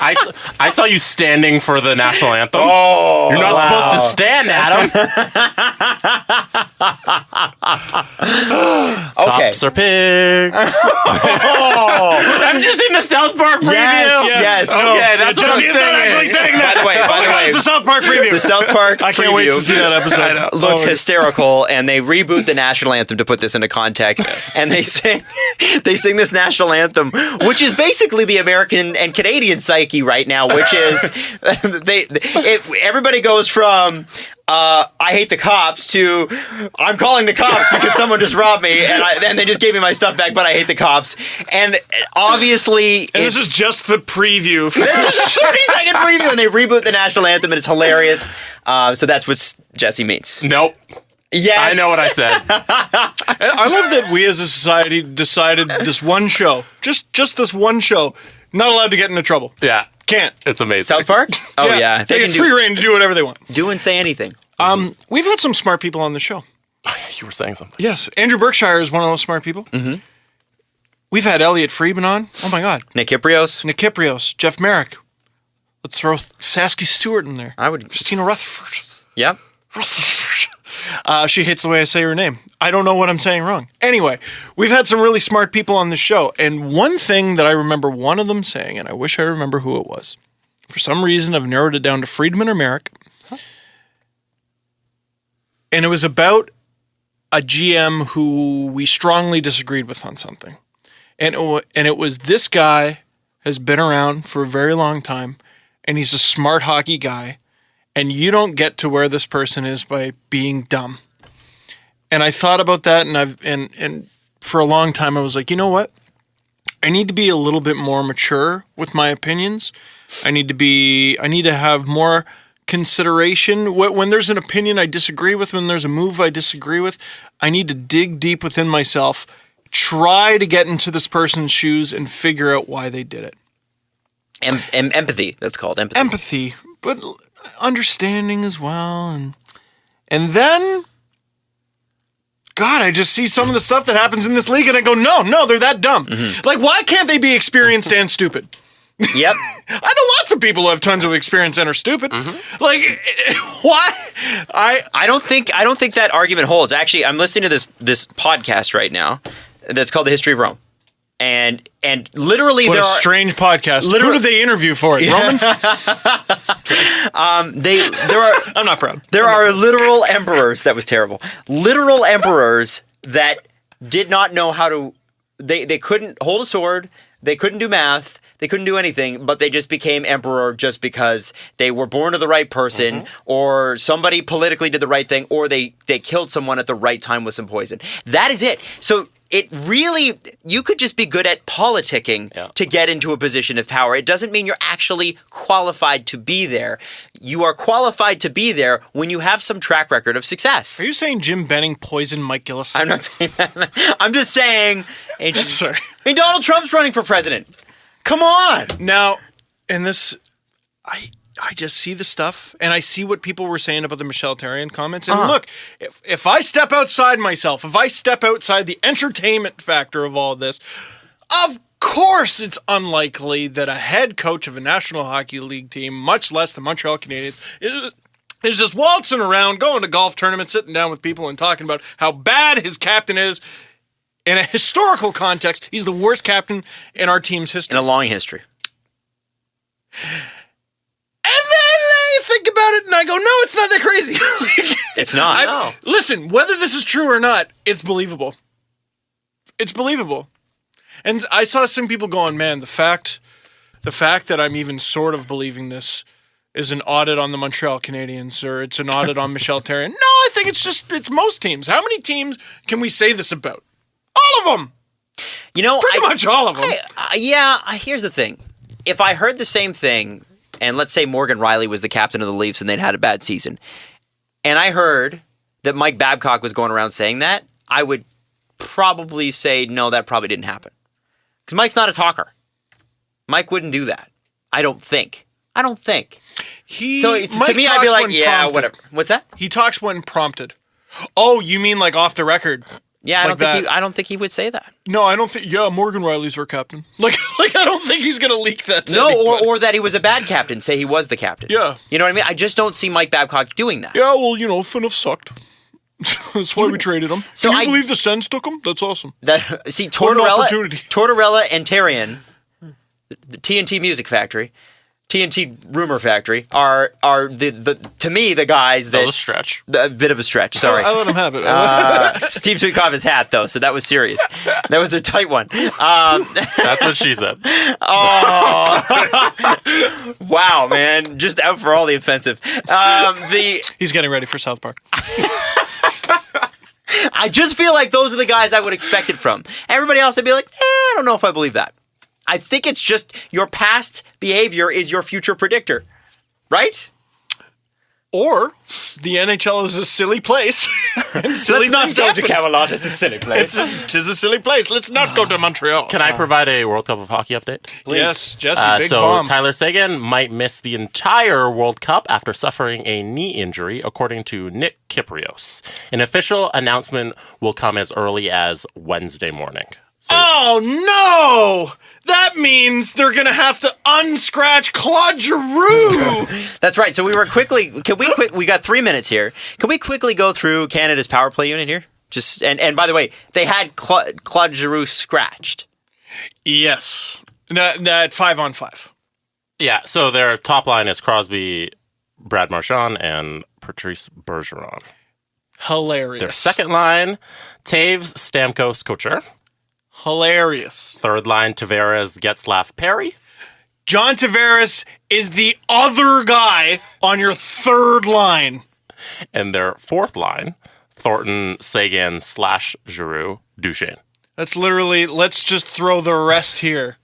I saw you standing for the national anthem. Oh, You're not supposed to stand, Adam. Okay. Cops are pigs. I'm just in the South Park preview. Yes. Okay, that's what I'm Jesse is not actually saying. saying that. By the way, It's the South Park preview. the South Park I can't wait to preview see that episode. looks hysterical, and they reboot the national anthem to put this into context. And they sing this national anthem, which is basically the American and Canadian psyche right now, which is everybody goes from I hate the cops to I'm calling the cops because someone just robbed me and they just gave me my stuff back, but I hate the cops. And obviously, And this is just the preview. this is a 30-second preview, and they reboot the national anthem, and it's hilarious. So that's what Jesse means. Nope. Yes, I know what I said. I love that we as a society decided this one show, just this one show, not allowed to get into trouble. Yeah. Can't. It's amazing. South Park. Oh yeah, They get free reign to do whatever they want. do and say anything. We've had some smart people on the show. You were saying something. Yes, Andrew Berkshire is one of those smart people. Mm-hmm. We've had Elliot Friedman on. Oh my God. Nick Kiprios. Nick Kiprios, Jeff Merrick. Let's throw Sasky Stewart in there. I would. Christina Rutherford. Yep. She hates the way I say her name. I don't know what I'm saying wrong. Anyway, we've had some really smart people on the show. And one thing that I remember one of them saying, and I wish I remember who it was. For some reason, I've narrowed it down to Friedman or Merrick. And it was about a GM who we strongly disagreed with on something. And it was this guy has been around for a very long time, and he's a smart hockey guy. And you don't get to where this person is by being dumb. And I thought about that, and for a long time I was like, you know what? I need to be a little bit more mature with my opinions. I need to have more consideration. When there's an opinion I disagree with, when there's a move I disagree with, I need to dig deep within myself, try to get into this person's shoes and figure out why they did it. Empathy. That's called empathy. Empathy, but understanding as well. And then God, I just see some of the stuff that happens in this league and I go, no, they're that dumb. Like, why can't they be experienced and stupid? Yep. I know lots of people who have tons of experience and are stupid. Like, why? I don't think that argument holds. Actually, I'm listening to this podcast right now that's called The History of Rome. And literally What there a are strange podcast. Who did they interview for it? Romans? I'm not proud. There are literal emperors. That was terrible. Literal emperors that did not know how to. They couldn't hold a sword. They couldn't do math. They couldn't do anything, but they just became emperor just because they were born to the right person, or somebody politically did the right thing, or they killed someone at the right time with some poison. That is it. So it really, you could just be good at politicking to get into a position of power. It doesn't mean you're actually qualified to be there. You are qualified to be there when you have some track record of success. Are you saying Jim Benning poisoned Mike Gillis? I'm not saying that. I'm just saying. Sorry. I mean, Donald Trump's running for president. Come on. Now, in this, I just see the stuff, and I see what people were saying about the Michelle Therrien comments. And look, if I step outside myself, if I step outside the entertainment factor of all this, of course it's unlikely that a head coach of a National Hockey League team, much less the Montreal Canadiens, is just waltzing around, going to golf tournaments, sitting down with people and talking about how bad his captain is. In a historical context, he's the worst captain in our team's history. In a long history. And then I think about it and I go, no, it's not that crazy. It's not. Listen, whether this is true or not, it's believable. It's believable. And I saw some people going, man, the fact that I'm even sort of believing this is an audit on the Montreal Canadiens, or it's an audit on Michelle Therrien. No, I think it's most teams. How many teams can we say this about? All of them. You know, pretty much all of them. Here's the thing. If I heard the same thing, and let's say Morgan Riley was the captain of the Leafs and they'd had a bad season, and I heard that Mike Babcock was going around saying that, I would probably say, no, that probably didn't happen. Because Mike's not a talker. Mike wouldn't do that. I don't think. To me, I'd be like, yeah, prompted. whatever. What's that? He talks when prompted. Oh, you mean like off the record? Yeah, like I don't think he would say that. No, I don't think. Yeah, Morgan Riley's our captain. Like I don't think he's gonna leak that. To no, or that he was a bad captain. Say he was the captain. Yeah, you know what I mean. I just don't see Mike Babcock doing that. Yeah, well, Phaneuf sucked. That's why we traded him. So Can you believe the Sens took him? That's awesome. Tortorella and Therrien, the TNT Music Factory, TNT Rumor Factory are the to me the guys that was a stretch. A bit of a stretch. Sorry, I let him have it. Steve took off his hat though, so that was serious. That was a tight one. That's what she said. Oh, wow, man! Just out for all the offensive. He's getting ready for South Park. I just feel like those are the guys I would expect it from. Everybody else, I'd be like, I don't know if I believe that. I think it's just your past behavior is your future predictor, right? Or the NHL is a silly place. And silly Let's not go happen. to Camelot. It's a silly place. It is a silly place. Let's not go to Montreal. Can I provide a World Cup of Hockey update? Please. Yes, Jesse, big so bomb. Tyler Seguin might miss the entire World Cup after suffering a knee injury, according to Nick Kyprios. An official announcement will come as early as Wednesday morning. Oh, no! That means they're going to have to unscratch Claude Giroux. That's right. So we got 3 minutes here. Can we quickly go through Canada's power play unit here? And by the way, they had Claude Giroux scratched. Yes. That 5-on-5. Yeah, so their top line is Crosby, Brad Marchand, and Patrice Bergeron. Hilarious. Their second line, Taves, Stamkos, Couture. Hilarious. Third line, Tavares, Getzlaf, Perry. John Tavares is the other guy on your third line. And their fourth line, Thornton, Sagan, / Giroux, Duchesne. That's literally, let's just throw the rest here.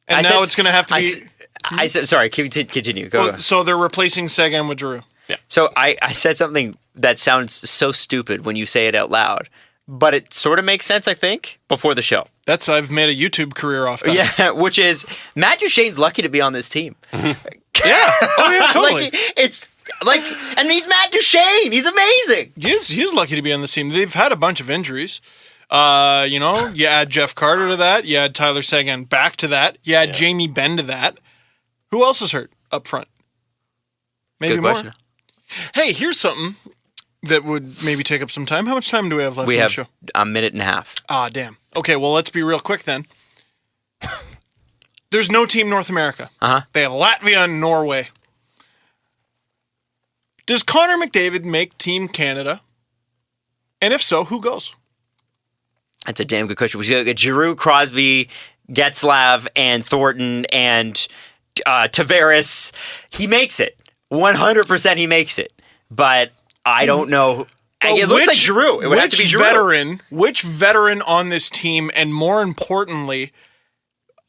And now it's going to have to be... I said, sorry, continue. Go. So they're replacing Sagan with Giroux. Yeah. So I said something that sounds so stupid when you say it out loud. But it sort of makes sense, I think, before the show. I've made a YouTube career off that. Yeah, which is, Matt Duchene's lucky to be on this team. Yeah. Oh, yeah, totally. And he's Matt Duchene. He's amazing. He's lucky to be on the team. They've had a bunch of injuries. You add Jeff Carter to that. You add Tyler Seguin back to that. You add Jamie Benn to that. Who else is hurt up front? Maybe Good more. question. Hey, here's something that would maybe take up some time. How much time do we have left We in have the show? a minute and a half. Ah, damn. Okay, well, let's be real quick then. There's no Team North America. Uh-huh. They have Latvia and Norway. Does Connor McDavid make Team Canada? And if so, who goes? That's a damn good question. We got Giroux, Crosby, Getzlav, and Thornton, and Tavares. He makes it. 100% he makes it. But I don't know. It looks like Giroux. It would have to be Giroux. Which veteran on this team, and more importantly,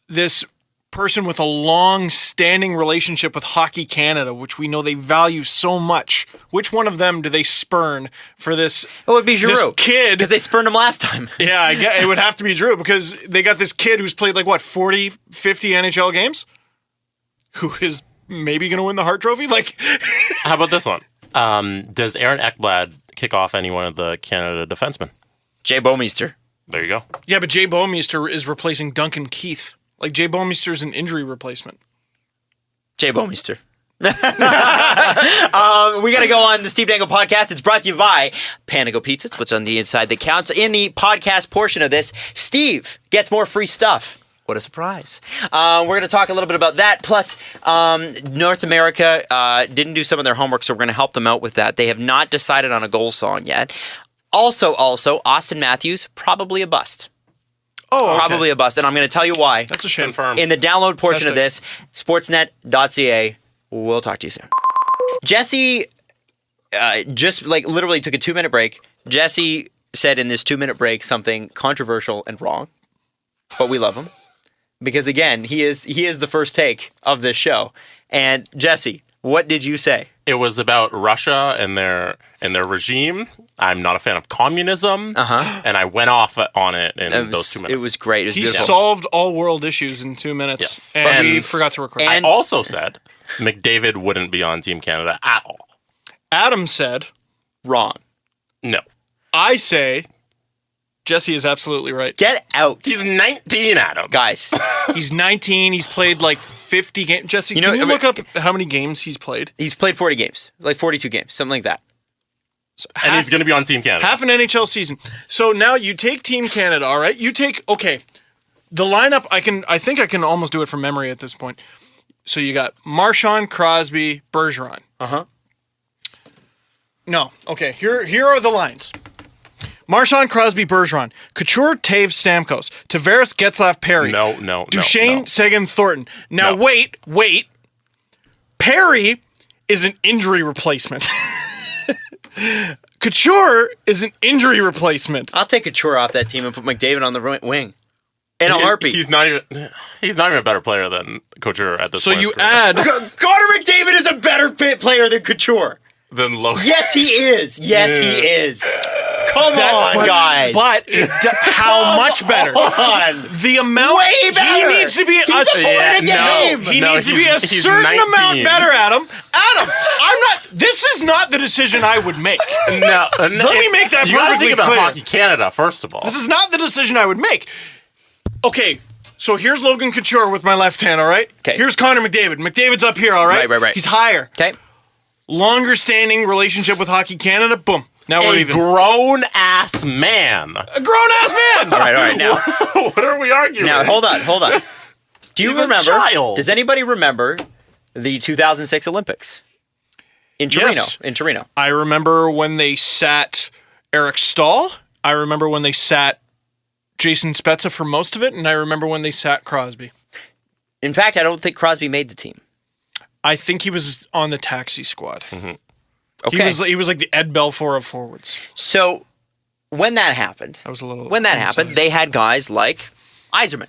this person with a long-standing relationship with Hockey Canada, which we know they value so much, which one of them do they spurn for this? It would be Giroux. This kid. Because they spurned him last time. Yeah, I guess it would have to be Giroux because they got this kid who's played 40, 50 NHL games, who is maybe going to win the Hart Trophy. How about this one? Does Aaron Ekblad kick off any one of the Canada defensemen? Jay Bouwmeester. There you go. Yeah, but Jay Bouwmeester is replacing Duncan Keith. Jay Bouwmeester is an injury replacement. Jay Bouwmeester. We got to go on the Steve Dangle podcast. It's brought to you by Panago Pizza. It's what's on the inside that counts. In the podcast portion of this, Steve gets more free stuff. What a surprise. We're going to talk a little bit about that. Plus, North America didn't do some of their homework, so we're going to help them out with that. They have not decided on a goal song yet. Also, Austin Matthews, probably a bust. Oh, okay. Probably a bust, and I'm going to tell you why. That's a shame. Confirmed. In the download portion of this, sportsnet.ca. We'll talk to you soon. Jesse just literally took a 2-minute break. Jesse said in this 2-minute break something controversial and wrong, but we love him because again, he is the first take of this show. And Jesse, what did you say? It was about Russia and their regime. I'm not a fan of communism, and I went off on it in those 2 minutes. It was great. It was He beautiful. solved all world issues in 2 minutes, Yes. and we forgot to record. I also said McDavid wouldn't be on Team Canada at all. Adam said, Wrong. No. I say, Jesse is absolutely right. Get out. He's 19, Adam. Guys, He's 19. He's played 50 games. Jesse, You know, can you look up how many games he's played? he's played 40 games, 42 games, something like that. And he's going to be on Team Canada. Half an NHL season. So now you take Team Canada, all right? You take, okay, the lineup, I think I can almost do it from memory at this point. So you got Marchand, Crosby, Bergeron. Uh-huh. No, okay, here are the lines. Marchand, Crosby, Bergeron, Couture, Taves, Stamkos, Tavares, Getzlav, Perry. No. Duchesne, Seguin, Thornton. Now No. wait. Perry is an injury replacement. Couture is an injury replacement. I'll take Couture off that team and put McDavid on the wing. In a heartbeat. He's not even a better player than Couture at this So point. you add Connor McDavid is a better player than Couture. Then Logan. Yes, he is. Yes, he is. Come on, guys. But how much better? on. The amount Way better. he needs to be He's a point a game. He needs to be a he's certain 19. amount better, Adam. Adam, I'm not. This is not the decision I would make. No, Let me make that you gotta perfectly think about clear. Hockey Canada first of all. This is not the decision I would make. Okay, so here's Logan Couture with my left hand, all right? 'Kay. Here's Connor McDavid. McDavid's up here, all right? Right. He's higher. Okay. Longer standing relationship with Hockey Canada. Boom. Now we're a even. grown ass man. A grown ass man. All right. Now, What are we arguing? hold on. Do you He's a remember? child. Does anybody remember the 2006 Olympics in Torino? Yes. In Torino. I remember when they sat Eric Stahl. I remember when they sat Jason Spezza for most of it, and I remember when they sat Crosby. In fact, I don't think Crosby made the team. I think he was on the taxi squad. Okay. He was like the Ed Belfour of forwards. So when that happened, I was a little. when that happened, they had guys like Yzerman,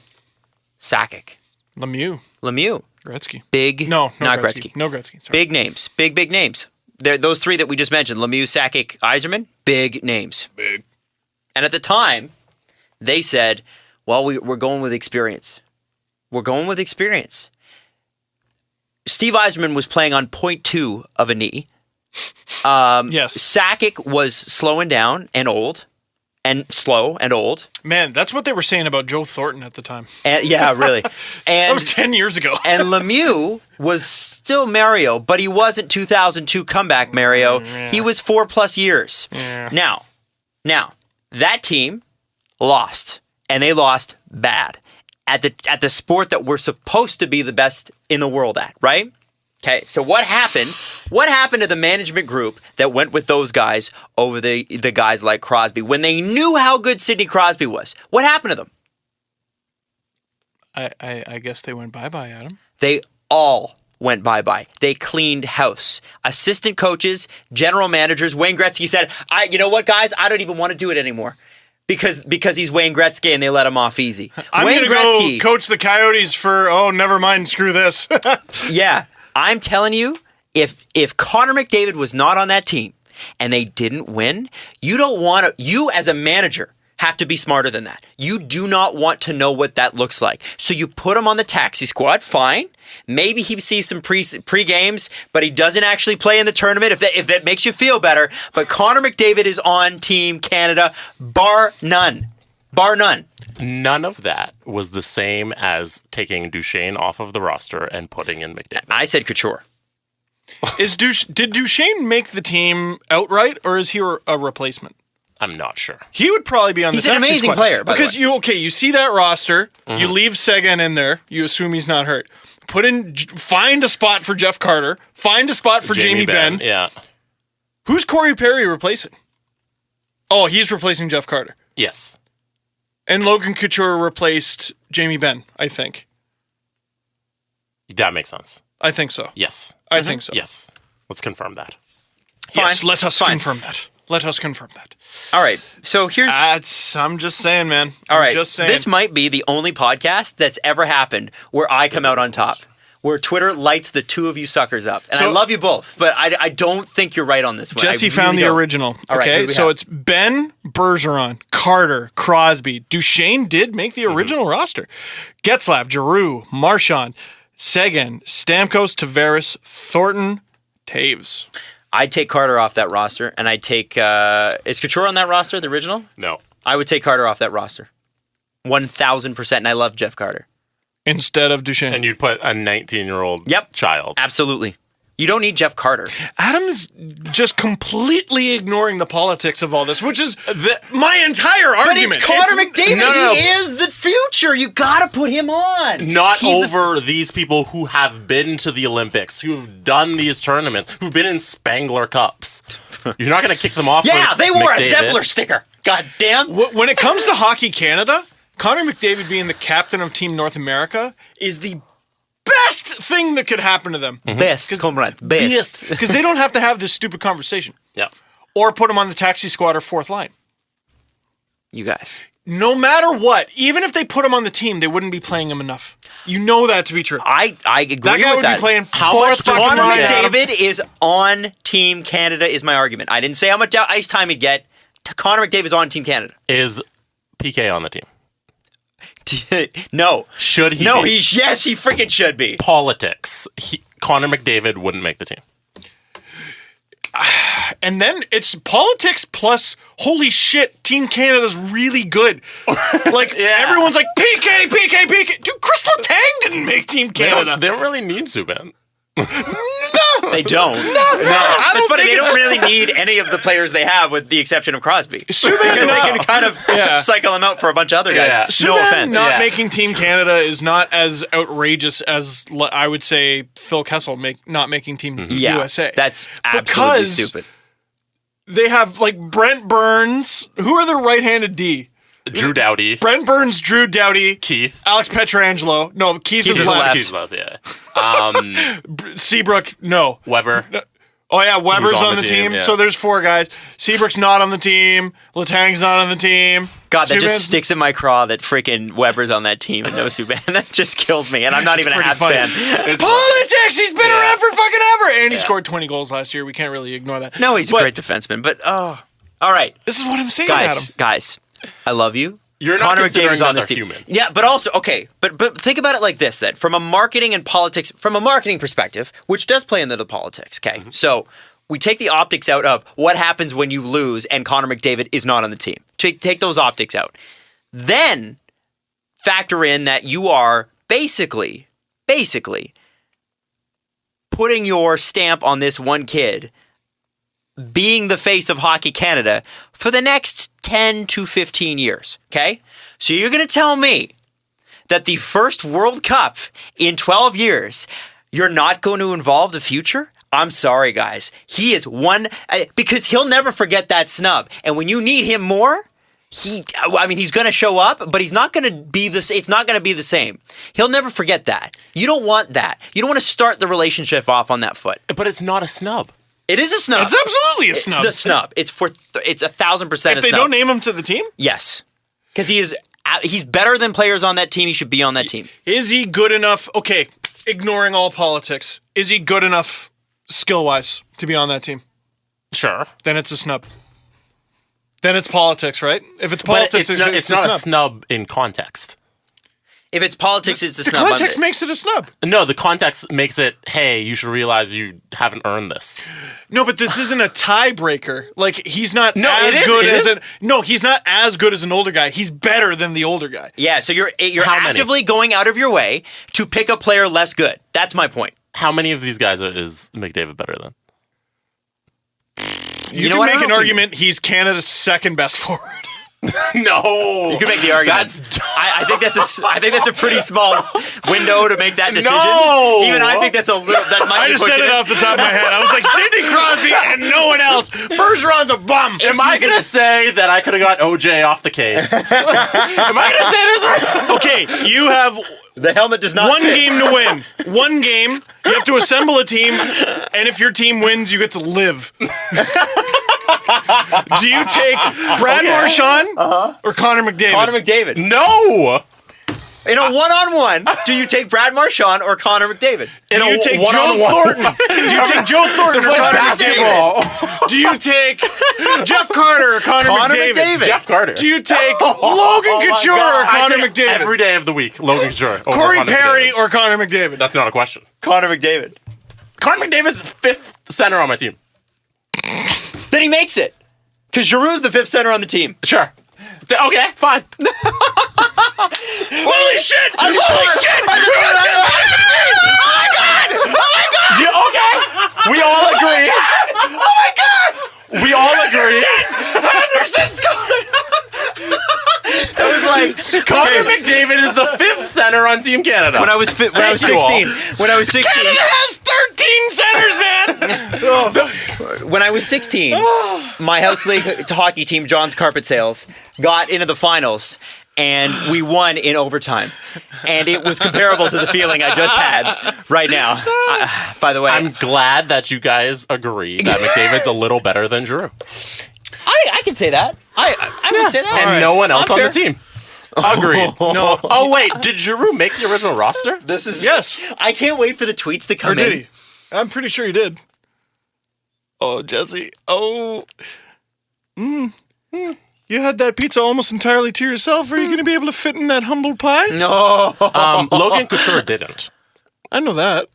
Sakic, Lemieux, Gretzky. big. No, not Gretzky. No Gretzky. Sorry. Big names. Big names. Those three that we just mentioned, Lemieux, Sakic, Yzerman, big names. Big. And at the time, they said, well, we're going with experience. We're going with experience. Steve Yzerman was playing on 0.2 of a knee. Yes. Sakic was slowing down and old. And slow and old. Man, that's what they were saying about Joe Thornton at the time. And, yeah, really. That And was 10 years ago. and Lemieux was still Mario, but he wasn't 2002 comeback Mario. He was 4+ years. Now, that team lost, and they lost bad at the sport that we're supposed to be the best in the world at, right? Okay, so what happened? What happened to the management group that went with those guys over the guys like Crosby when they knew how good Sidney Crosby was? What happened to them? I guess they went bye-bye, Adam. They all went bye-bye. They cleaned house. Assistant coaches, general managers. Wayne Gretzky said, you know what, guys? I don't even want to do it anymore. Because he's Wayne Gretzky and they let him off easy. I'm going to go coach the Coyotes for, never mind, screw this. Yeah. I'm telling you, if Connor McDavid was not on that team and they didn't win, you as a manager have to be smarter than that. You do not want to know what that looks like. So you put him on the taxi squad, fine. Maybe he sees some pre-games, but he doesn't actually play in the tournament if that makes you feel better. But Connor McDavid is on Team Canada, bar none. Bar none. None of that was the same as taking Duchesne off of the roster and putting in McDavid. I said Couture. Did Duchesne make the team outright, or is he a replacement? I'm not sure. He would probably be on He's the an taxi amazing squad. player, by the Because way. you see that roster, you leave Seguin in there, you assume he's not hurt. Find a spot for Jeff Carter, find a spot for Jamie Benn. Yeah. Who's Corey Perry replacing? Oh, he's replacing Jeff Carter. Yes. And Logan Couture replaced Jamie Benn, I think. That makes sense. I think so. Yes. I think so. Yes. Let's confirm that. Yes, Fine. let us Fine. confirm that. Let us confirm that. All right. So here's... I'm just saying, man. All right. Just saying. This might be the only podcast that's ever happened where I come out on top. Where Twitter lights the two of you suckers up. And I love you both, but I don't think you're right on this one. Jesse found the original. All right, okay, so it's Ben, Bergeron, Carter, Crosby. Duchesne did make the original roster. Getzlaf, Giroux, Marchand, Seguin, Stamkos, Tavares, Thornton, Taves. I'd take Carter off that roster, and I'd take... is Couture on that roster, the original? No. I would take Carter off that roster. 1,000%, and I love Jeff Carter. Instead of Duchesne. And you'd put a 19-year-old child. Absolutely. You don't need Jeff Carter. Adam's just completely ignoring the politics of all this, which is my entire argument. But it's Connor McDavid. He is the future. You got to put him on. Not over these people who have been to the Olympics, who've done these tournaments, who've been in Spangler Cups. You're not going to kick them off. Yeah, they wore McDavid. a Zepler sticker. God damn. When it comes to Hockey Canada, Connor McDavid being the captain of Team North America is the best thing that could happen to them. Best, comrade. Best. Because they don't have to have this stupid conversation. Yeah. Or put him on the taxi squad or fourth line. You guys. No matter what, even if they put him on the team, they wouldn't be playing him enough. You know that to be true. I agree That guy with would that. be playing How fourth much fucking Connor line. McDavid is on Team Canada is my argument. I didn't say how much ice time he'd get. Connor McDavid's on Team Canada. Is PK on the team? No. Should he No, be? yes, he freaking should be. Politics. Connor McDavid wouldn't make the team. And then it's politics plus, holy shit, Team Canada's really good. Like, everyone's like, PK, PK, PK. Dude, Chris Letang didn't make Team Canada. They don't really need Subban. They don't. No. That's funny. They don't really need any of the players they have, with the exception of Crosby. Because they can kind of cycle them out for a bunch of other guys. Yeah. No Subban offense. not making Team Canada is not as outrageous as, I would say, Phil Kessel not making Team USA. That's absolutely Because stupid. they have, like, Brent Burns. Who are the right-handed D? Drew Doughty. Brent Burns, Drew Doughty, Keith. Alex Petrangelo. No, Keith is left. Keith's left, yeah. Seabrook, no. Weber. Oh, yeah, Weber's Who's on the team. yeah. So there's 4 guys. Seabrook's not on the team. Letang's not on the team. God, that Subban's- just sticks in my craw that freaking Weber's on that team and no Subban. That just kills me. And I'm not even a pretty Habs funny. fan. Politics! He's been around for fucking ever! And he scored 20 goals last year. We can't really ignore that. No, he's a But great defenseman. But, all right. This is what I'm saying, Adam. Guys, I love you. You're not Connor considering McDavid's on that this they're team. human. Yeah, but also, okay, but think about it like this then. From a marketing and politics, from a marketing perspective, which does play into the politics, okay? So we take the optics out of what happens when you lose and Connor McDavid is not on the team. Take those optics out. Then factor in that you are basically putting your stamp on this one kid being the face of Hockey Canada for the next 10 to 15 years, okay? So you're going to tell me that the first World Cup in 12 years, you're not going to involve the future? I'm sorry, guys. He is because he'll never forget that snub. And when you need him more, he's going to show up, but he's not going to be it's not going to be the same. He'll never forget that. You don't want that. You don't want to start the relationship off on that foot. But it's not a snub. It is a snub. It's absolutely a snub. It's a snub. It's 1,000% a snub. If they don't name him to the team? Yes. Because he's better than players on that team. He should be on that team. Is he good enough? Okay, ignoring all politics. Is he good enough skill-wise to be on that team? Sure. Then it's a snub. Then it's politics, right? If it's politics, but it's not a snub in context. If it's politics, it's a the snub. context makes it a snub. No, the context makes it, hey, you should realize you haven't earned this. No, but this isn't a tiebreaker. Like, he's not No, as it is, good it as is. he's not as good as an older guy. He's better than the older guy. Yeah, so you're How many? actively going out of your way to pick a player less good. That's my point. How many of these guys is McDavid better than? You know can what? I make don't an know if argument he's Canada's second best forward. No. You can make the argument. I think that's a pretty small window to make that decision. No! Even I think that's a little. That might I be just said pushing it off the top of my head. I was like, Sidney Crosby and no one else. Bergeron's a bum. Am I going to say that I could have got OJ off the case? Am I going to say this right? Okay, you have The helmet does not. one fit. game to win. One game. You have to assemble a team, and if your team wins, you get to live. Do you take Brad Marchand or Connor McDavid? Connor McDavid. No. In a one-on-one, do you take Brad Marchand or Connor McDavid? Do you take Joe Thornton? Do you take Joe Thornton or Connor McDavid? Do you take Jeff Carter or Connor McDavid? Jeff Carter. Do you take Logan Couture or I Connor take McDavid? every day of the week, Logan Couture. over Corey Connor Perry McDavid. or Connor McDavid? That's not a question. Connor McDavid. Connor McDavid's fifth center on my team. Then he makes it. Because Giroux's the fifth center on the team. Sure. Okay, fine. Holy shit! Holy shit! Oh my god! Okay. We all agree. Oh my god! We all agree. Henderson's going. That was like Connor McDavid is the fifth center on Team Canada. when I was 16. When I was 16. Canada has 13 centers, man. When I was 16, my house league hockey team, John's Carpet Sales, got into the finals, and we won in overtime. And it was comparable to the feeling I just had right now. By the way, I'm glad that you guys agree that McDavid's a little better than Giroux. I can say that. I would say that. And no one else I'm on the fair. team. Agreed. No. Oh, wait. Did Giroux make the original roster? This is Yes. I can't wait for the tweets to come Or did in. he? I'm pretty sure he did. Oh, Jesse. Oh. You had that pizza almost entirely to yourself. Are you going to be able to fit in that humble pie? No. Logan Couture didn't. I know that.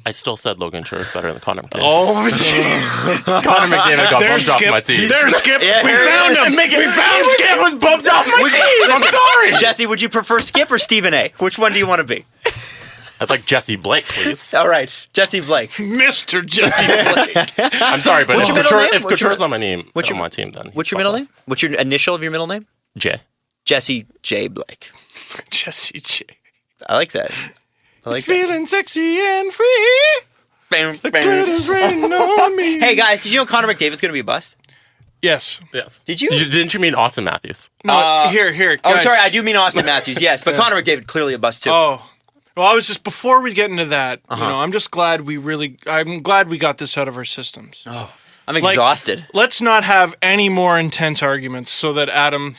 I still said Logan Couture is better than Connor McDavid. Oh, Connor McDavid got there's bumped off Skip. my team. There's Skip. Yeah, we here found it is. him. We found Skip. was bumped off my team. I'm sorry. Jesse, would you prefer Skip or Stephen A? Which one do you want to be? I'd like Jesse Blake, please. All right, Jesse Blake. Mr. Jesse Blake. I'm sorry, but What's if your middle name? Couture's on my name, what's your- on my team, then What's your middle name? What's your initial of your middle name? J. Jesse J. Blake. Jesse J. I like that. I like that. Feeling sexy and free. Bam, bam. Glitters raining on me. Hey guys, did you know Connor McDavid's going to be a bust? Yes. Yes. Did you? Didn't you mean Austin Matthews? No, here, Oh, guys. sorry, I do mean Austin Matthews, yes, but Connor McDavid clearly a bust too. Oh. Well, I was just, before we get into that, I'm just glad I'm glad we got this out of our systems. I'm exhausted. Let's not have any more intense arguments so that Adam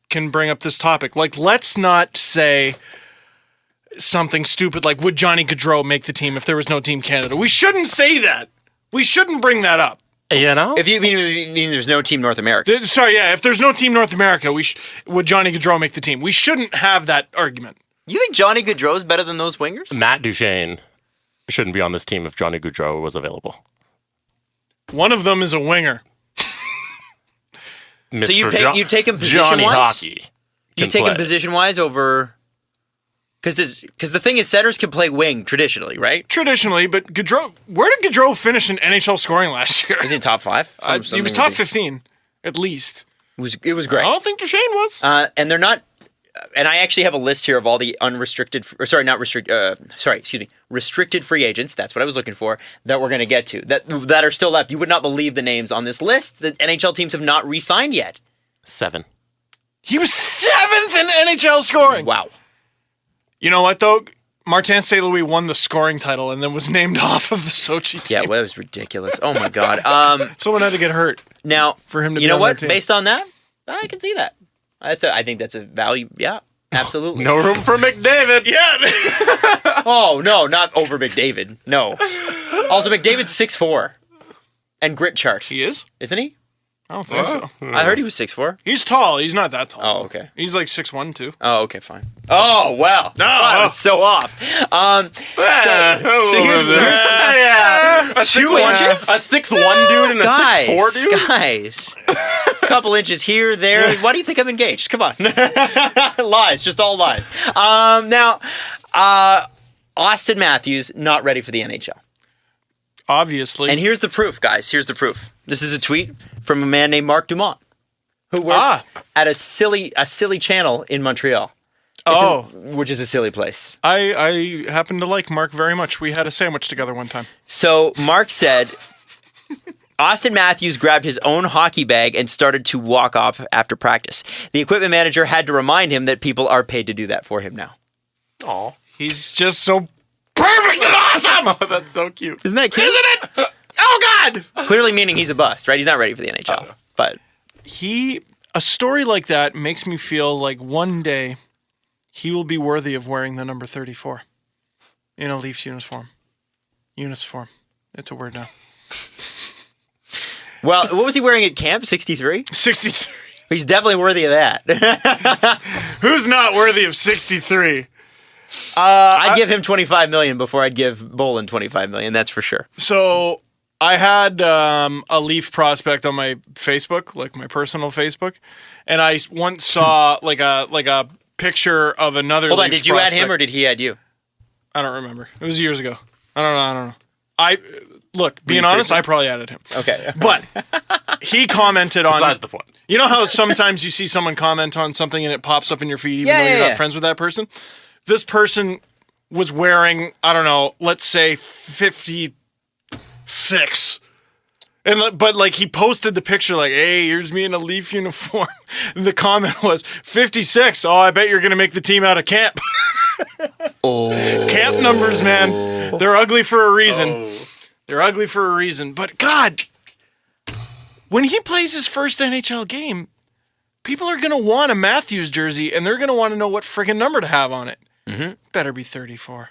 can bring up this topic. Like, let's not say something stupid like, would Johnny Gaudreau make the team if there was no Team Canada? We shouldn't say that. We shouldn't bring that up. You know? If you mean there's no Team North America. Sorry, yeah, if there's no Team North America, would Johnny Gaudreau make the team? We shouldn't have that argument. You think Johnny Gaudreau's better than those wingers? Matt Duchene shouldn't be on this team if Johnny Gaudreau was available. One of them is a winger. So you take him Johnny position-wise? Hockey. You take him position-wise over... Because the thing is, centers can play wing traditionally, right? Traditionally, but Gaudreau... Where did Gaudreau finish in NHL scoring last year? Was he in top 5? He was top 15, at least. It was great. I don't think Duchesne was. And they're not... And I actually have a list here of all the restricted free agents, that's what I was looking for, that we're going to get to, that are still left. You would not believe the names on this list that NHL teams have not re-signed yet. 7. He was 7th in NHL scoring. Wow. You know what, though? Martin St. Louis won the scoring title and then was named off of the Sochi team. Yeah, well, that was ridiculous. Oh, my God. Someone had to get hurt. Now, for him to you be know on what? their team. Based on that, I can see that. I think that's a value. Yeah, absolutely. No room for McDavid. Yeah. Oh, no, not over McDavid. No. Also, McDavid's 6'4". And grit chart. He is? Isn't he? I don't think so. I heard he was 6'4". He's tall. He's not that tall. Oh, okay. He's like 6'1", too. Oh, okay, fine. Oh, wow. No. I was so off. So here's A 2 inches? A 6'1" dude and a 6'4" dude? Guys. A couple inches here, there. Why do you think I'm engaged? Come on. Lies. Just all lies. Now, Austin Matthews, not ready for the NHL. Obviously. And here's the proof, guys. Here's the proof. This is a tweet from a man named Mark Dumont, who works at a silly channel in Montreal. Which is a silly place. I happen to like Mark very much. We had a sandwich together one time. So Mark said, Austin Matthews grabbed his own hockey bag and started to walk off after practice. The equipment manager had to remind him that people are paid to do that for him now. Aw. He's just so perfect and awesome! Oh, that's so cute. Isn't that cute? Isn't it? Oh, God! Clearly meaning he's a bust, right? He's not ready for the NHL. But a story like that makes me feel like one day he will be worthy of wearing the number 34 in a Leafs uniform. Uniform. It's a word now. Well, what was he wearing at camp? 63? 63. He's definitely worthy of that. Who's not worthy of 63? I'd give him $25 million before I'd give Bolin $25 million. That's for sure. So I had a Leaf prospect on my Facebook, like my personal Facebook, and I once saw like a picture of another. Hold on, Leafs did you add prospect. him or did he add you? I don't remember. It was years ago. I don't know. Being honest, I probably added him. Okay. But he commented on. Besides the point. You know how sometimes you see someone comment on something and it pops up in your feed even though you're not friends with that person? This person was wearing, I don't know, let's say 56. But like he posted the picture like, hey, here's me in a Leaf uniform. And the comment was 56. Oh, I bet you're going to make the team out of camp. Camp numbers, man. They're ugly for a reason. They're ugly for a reason. But God, when he plays his first NHL game, people are going to want a Matthews jersey and they're going to want to know what friggin' number to have on it. Mm-hmm. Better be 34.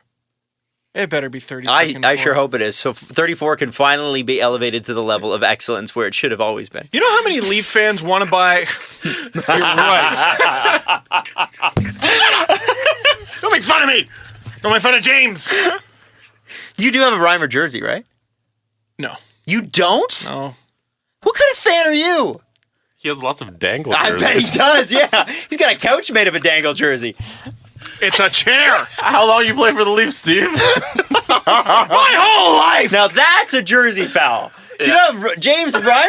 It better be 34. I sure hope it is. So 34 can finally be elevated to the level of excellence where it should have always been. You know how many Leaf fans want to buy... You're right. Shut up! Don't make fun of me! Don't make fun of James! You do have a Reimer jersey, right? No. You don't? No. What kind of fan are you? He has lots of Dangle I jerseys. bet he does, yeah. He's got a couch made of a Dangle jersey. It's a chair! How long you play for the Leafs, Steve? My whole life! Now that's a jersey foul. Yeah. You know James Reimer?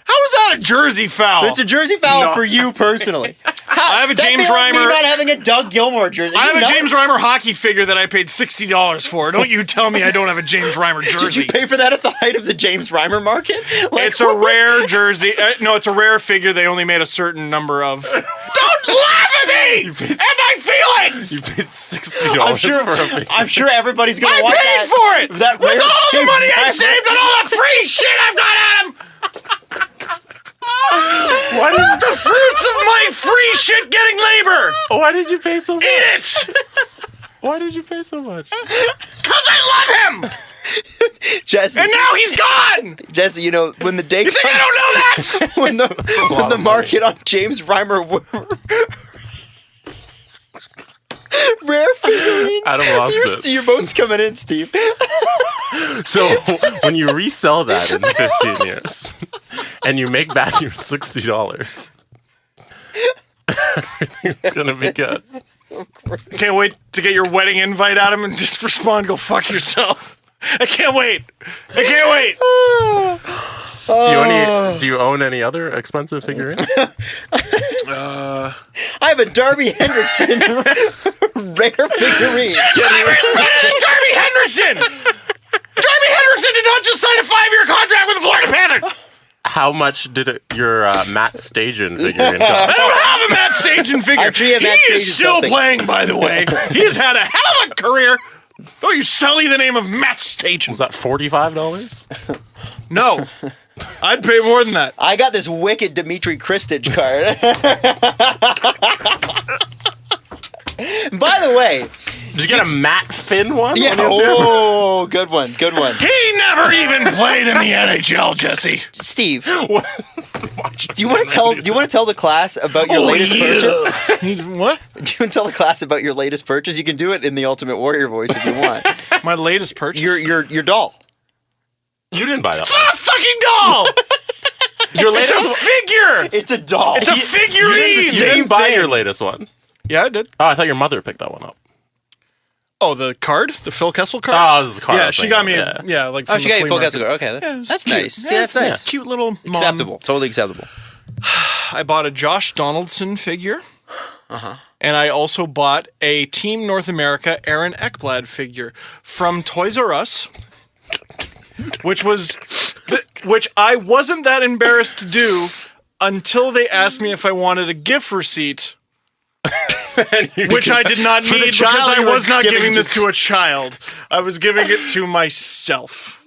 How is that a jersey foul? It's a jersey foul for you personally. I have a James Reimer. Reimer. Not having a Doug Gilmour jersey. I have a James Reimer hockey figure that I paid $60 for. Don't you tell me I don't have a James Reimer jersey. Did you pay for that at the height of the James Reimer market? Like, it's a rare jersey. No, it's a rare figure. They only made a certain number of. Don't laugh at me and my feelings. You paid $60 I'm sure everybody's going to want that. I paid for it That with rare all the James money I Reimer. saved and all the free shit I've got at him. The fruits of my free shit getting labor. Why did you pay so much? Eat it. Why did you pay so much? Because I love him. Jesse. And now he's gone. Jesse, you know, when the day You think I don't know that? when the market on James Reimer rare figurines. Adam lost it. Your bones coming in, Steve. So when you resell that in 15 years and you make back your $60, everything's going to be good. I can't wait to get your wedding invite at him and just respond, go fuck yourself. I can't wait. Do you own any other expensive figurines? I have a Darby Hendrickson rare figurine. Darby Hendrickson! Darby Hendrickson did not just sign a 5-year contract with the Florida Panthers! How much did your Matt Stajan figurine cost? I don't have a Matt Stajan figure. Actually, Matt He is Stajan's still something. playing, by the way. He's had a hell of a career. Don't you sully the name of Matt Stajan. Was that $45? No. I'd pay more than that. I got this wicked Dimitri Kristich card. By the way, Did you get a Matt Finn one? yeah. Oh, good one. He never even played in the NHL, Jesse. Steve, do you want to tell the class about your latest purchase? What? Do you want to tell the class about your latest purchase? You can do it in the Ultimate Warrior voice if you want. My latest purchase? Your doll. You didn't buy that It's not a fucking doll! Your It's a figure! It's a doll. It's a You figurine! didn't buy thing. your latest one. Yeah, I did. Oh, I thought your mother picked that one up. Oh, the card? The Phil Kessel card? Oh, this is a card. I Yeah, was she thinking got of, me yeah. like Oh, from she the got you flea full market. Kessel card. Okay, Yeah, that's cute. nice. See, that's it's nice. Cute little mom. Acceptable. Totally acceptable. I bought a Josh Donaldson figure. And I also bought a Team North America Aaron Ekblad figure from Toys R Us, which I wasn't that embarrassed to do until they asked me if I wanted a gift receipt, which I did not need because child I you were was not giving giving to- this to a child. I was giving it to myself.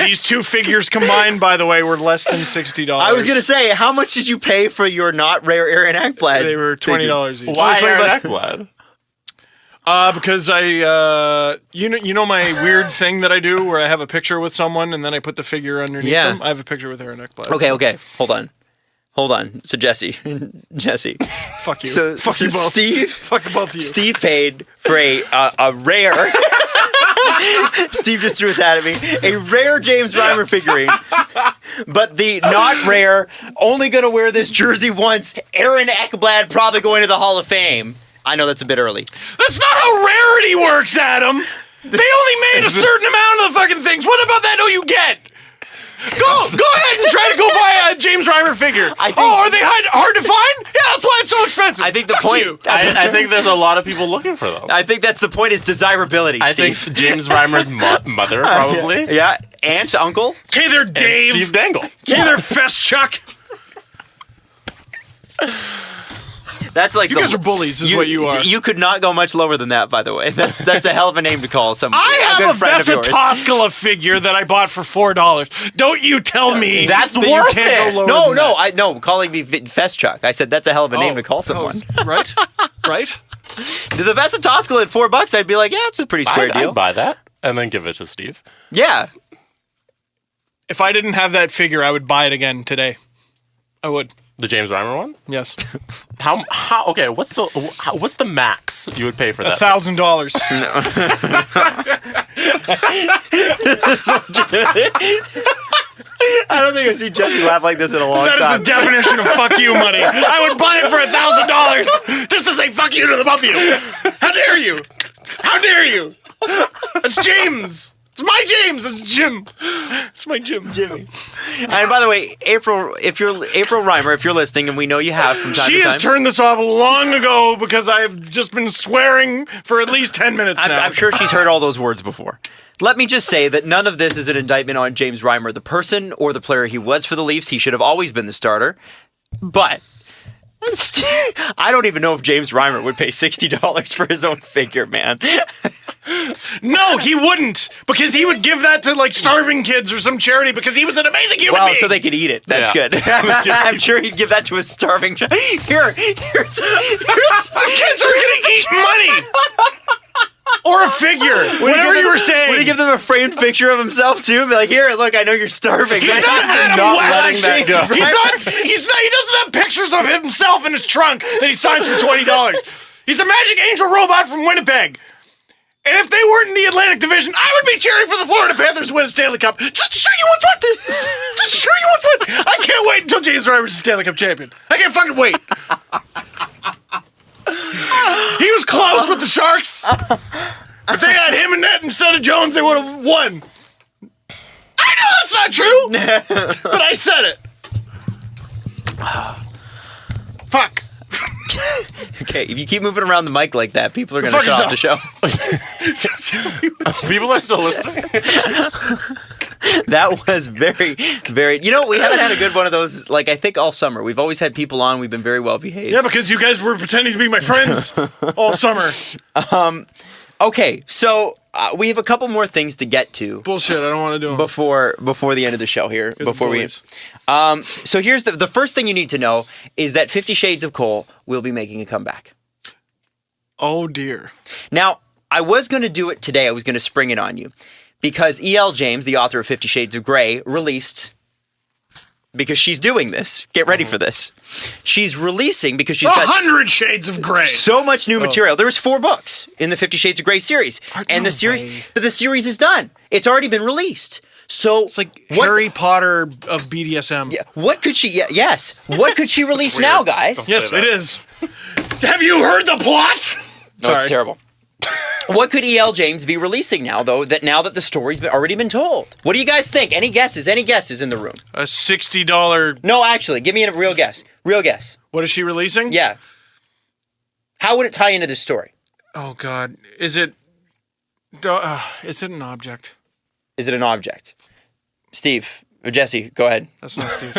These two figures combined, by the way, were less than $60. I was gonna say, how much did you pay for your not rare Aaron Ekblad? They were $20 each. Why $20? Aaron Ekblad? Because I, you know my weird thing that I do where I have a picture with someone and then I put the figure underneath Yeah. them. I have a picture with Aaron Ekblad. Okay. Hold on. So Jesse, Fuck you. So, Fuck so you both. Steve, Fuck the both of you. Steve paid for a rare. Steve just threw his hat at me. A rare James Reimer figurine, but the not rare, only gonna wear this jersey once. Aaron Ekblad probably going to the Hall of Fame. I know that's a bit early. That's not how rarity works, Adam. They only made a certain amount of the fucking things. What about that? Oh, you get. Go ahead and try to go buy a James Reimer figure. Are they hard to find? Yeah, that's why it's so expensive. I think the Fuck point. you. I think there's a lot of people looking for them. I think that's the point. Is desirability. I Steve. think James Reimer's mother, probably. Yeah, aunt, uncle. Okay, they're And Dave. Steve Dangle. Okay, they're Feschuk. That's like You guys are bullies, is what you are. You could not go much lower than that, by the way. That's a hell of a name to call someone. I have good a friend of yours. Vesa Toskala figure that I bought for $4. Don't you tell me That's that worth you can't it. go lower than that. No, calling me Feschuk. I said that's a hell of a name to call someone. Right? To the Vesa Toskala at $4, I'd be like, yeah, it's a pretty square deal. I'd buy that and then give it to Steve. Yeah. If I didn't have that figure, I would buy it again today. I would. The James Reimer one? Yes. How? Okay, what's the max you would pay for that? $1,000. I don't think I've seen Jesse laugh like this in a long That is time. the definition of fuck you money. I would buy it for $1,000 just to say fuck you to the both of you. How dare you? How dare you? It's James. It's my James. It's Jim. It's my Jimmy. And by the way, April Reimer, if you're listening, and we know you have from time She to time. has turned this off long ago because I've just been swearing for at least 10 minutes now. I'm sure she's heard all those words before. Let me just say that none of this is an indictment on James Reimer, the person or the player he was for the Leafs. He should have always been the starter. But I don't even know if James Reimer would pay $60 for his own figure, man. No, he wouldn't, because he would give that to like starving kids or some charity because he was an amazing human Well, being. so they could eat it. That's Yeah. good. I'm sure he'd give that to a starving child. Here's Some kids are going to eat money. Or a figure. Whatever you were saying. Would he give them a framed picture of himself too? And be like, here, look, I know you're starving. He's not Adam not West. letting that go. He doesn't have pictures of himself in his trunk that he signs for $20. He's a magic angel robot from Winnipeg. And if they weren't in the Atlantic Division, I would be cheering for the Florida Panthers to win a Stanley Cup just to show you what's what. Just to show you what's what. I can't wait until James Reimer is a Stanley Cup champion. I can't fucking wait. He was close with the Sharks. If they had him in net instead of Jones, they would have won. I know that's not true, but I said it. Fuck. Okay, if you keep moving around the mic like that, people are going to shut off the show. People are still listening. That was very, very... You know, we haven't had a good one of those, like, I think all summer. We've always had people on. We've been very well behaved. Yeah, because you guys were pretending to be my friends all summer. Okay, so we have a couple more things to get to. Bullshit, I don't want to do them. Before the end of the show here. Before bullies. So here's the first thing you need to know is that 50 Shades of Cole will be making a comeback. Oh, dear. Now, I was going to do it today. I was going to spring it on you. Because E.L. James, the author of 50 Shades of Grey, released... Because she's doing this. Get ready for this. She's releasing because she's got 100 Shades of Grey. so much new material. There was 4 books in the 50 Shades of Grey series. And the series is done. It's already been released. So It's like Harry Potter of BDSM. Yeah, what could she... yes. What could she release now, guys? Yes, it is. Have you heard the plot? No, it's terrible. What could E.L. James be releasing now, though, now that the story's already been told? What do you guys think? Any guesses? Any guesses in the room? A $60... No, actually, give me a real guess. Real guess. What is she releasing? Yeah. How would it tie into this story? Oh, God. Is it an object? Is it an object? Steve, or Jesse, go ahead. That's not Steve.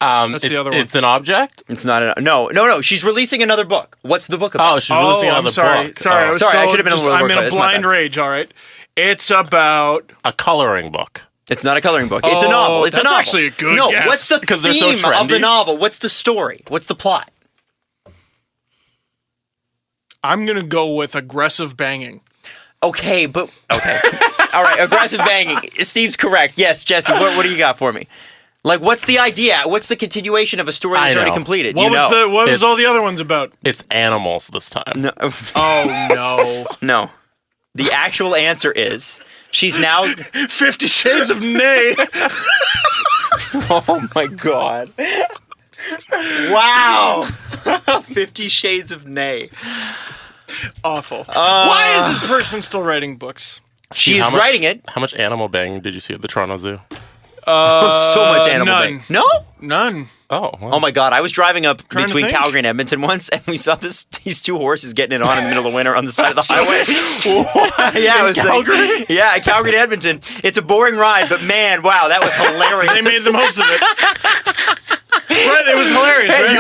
That's the other one. It's an object? It's not no. She's releasing another book. What's the book about? Oh, she's releasing another sorry. book. Sorry, Oh. Sorry, I should have been a little I'm more in clear. a It's my blind bad. rage, all right? It's about... A coloring book. It's not a coloring book. It's a novel. It's a that's novel. actually a good No, guess. what's the Because they're so theme of the trendy. novel? What's the story? What's the plot? I'm going to go with aggressive banging. Okay. All right, aggressive banging. Steve's correct. Yes, Jesse, what do you got for me? Like, what's the idea? What's the continuation of a story that's I already know. completed? What was It's- all the other ones about? It's animals this time. No. Oh, no. No. The actual answer is she's now... 50 Shades of Nay. Oh, my God. Wow. 50 Shades of Nay. Awful. Why is this person still writing books? She's How much- writing it. How much animal banging did you see at the Toronto Zoo? So much animal none. bang. No? None. Oh, well. Oh my God! I was driving up Trying to between think. Calgary and Edmonton once, and we saw these 2 horses getting it on in the middle of winter on the side of the highway. Yeah, it was Calgary? yeah, Calgary to Edmonton. It's a boring ride, but man, wow, that was hilarious. They made the most of it. Right, it was hilarious, right?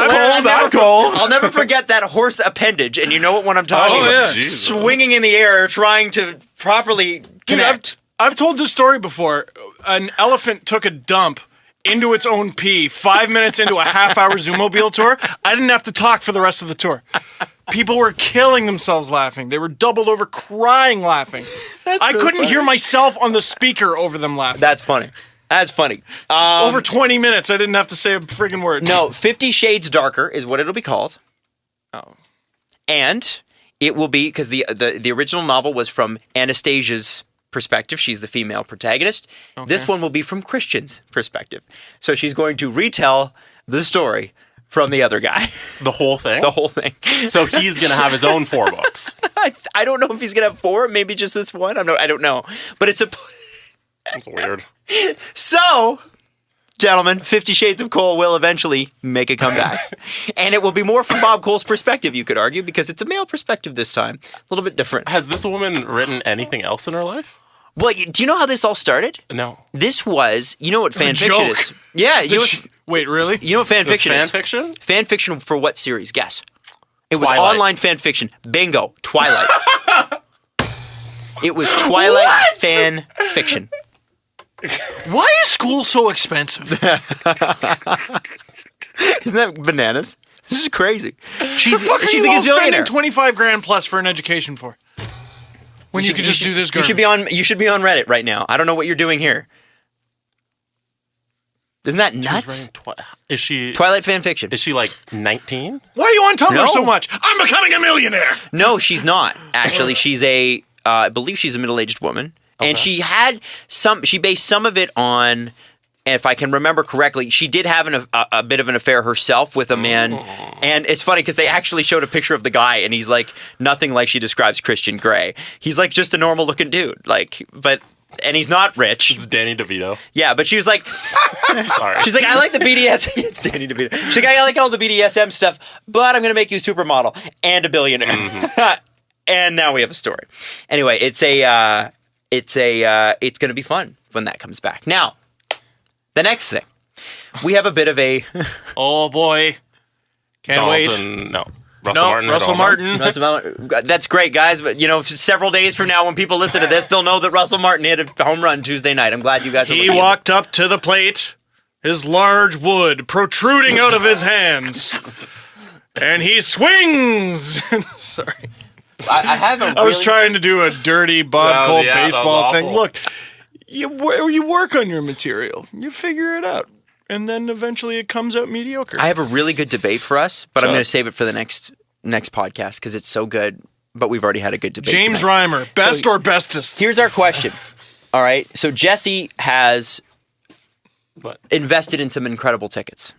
I'll never forget that horse appendage, and you know what one I'm talking Oh, about. yeah. Jesus. Swinging in the air, trying to properly Dude, connect. I've told this story before. An elephant took a dump into its own pee 5 minutes into a half-hour Zoomobile tour. I didn't have to talk for the rest of the tour. People were killing themselves laughing. They were doubled over crying laughing. I couldn't hear myself on the speaker over them laughing. That's funny. That's funny. Over 20 minutes, I didn't have to say a friggin' word. No, 50 Shades Darker is what it'll be called. Oh. And it will be, because the original novel was from Anastasia's perspective. She's the female protagonist. This one will be from Christian's perspective. So she's going to retell the story from the other guy. The whole thing? The whole thing. So he's going to have his own 4 books. I don't know if he's going to have 4, maybe just this one. I don't know. But it's a... That's weird. So, gentlemen, 50 Shades of Cole will eventually make a comeback. And it will be more from Bob Cole's perspective, you could argue, because it's a male perspective this time. A little bit different. Has this woman written anything else in her life? Well, do you know how this all started? No. This was, you know what fan joke. fiction is? Yeah, Wait, really? you know what fan It was fiction fan is? fiction? Fan fiction for what series? Guess. It was Twilight. online fan fiction. Bingo. Twilight. It was Twilight fan fiction. Why is school so expensive? Isn't that bananas? This is crazy. She's a spending gazillionaire. 25 grand plus for an education for. When you could just do this You should garbage. be on Reddit right now. I don't know what you're doing here. Isn't that She's nuts? writing is she Twilight fan fiction. is she like 19? Why are you on Tumblr No. so much? I'm becoming a millionaire. No, she's not. Actually, she's a I believe she's a middle-aged woman, and she based some of it on, if I can remember correctly, she did have a bit of an affair herself with a man. And it's funny because they actually showed a picture of the guy, and he's like nothing like she describes Christian Grey. He's like just a normal looking dude, and he's not rich. It's Danny DeVito. Yeah, but she was like, Sorry. she's like, I like the BDS. It's Danny DeVito. She's like, I like all the BDSM stuff, but I'm going to make you a supermodel and a billionaire. And now we have a story. Anyway, it's going to be fun when that comes back. Now, the next thing, we have a bit of a Oh boy, can't wait. No. Russell Martin. That's great, guys. But several days from now, when people listen to this, they'll know that Russell Martin hit a home run Tuesday night. I'm glad you guys. He walked up to the plate, his large wood protruding out of his hands, and he swings. Sorry, I was trying to do a dirty Bob Cole baseball thing. awful. Look, you work on your material, you figure it out, and then eventually it comes out mediocre. I have a really good debate for us, but I'm going to save it for the next podcast because it's so good. But we've already had a good debate. James tonight. Reimer, best or bestest? Here's our question. All right, so Jesse has invested in some incredible tickets.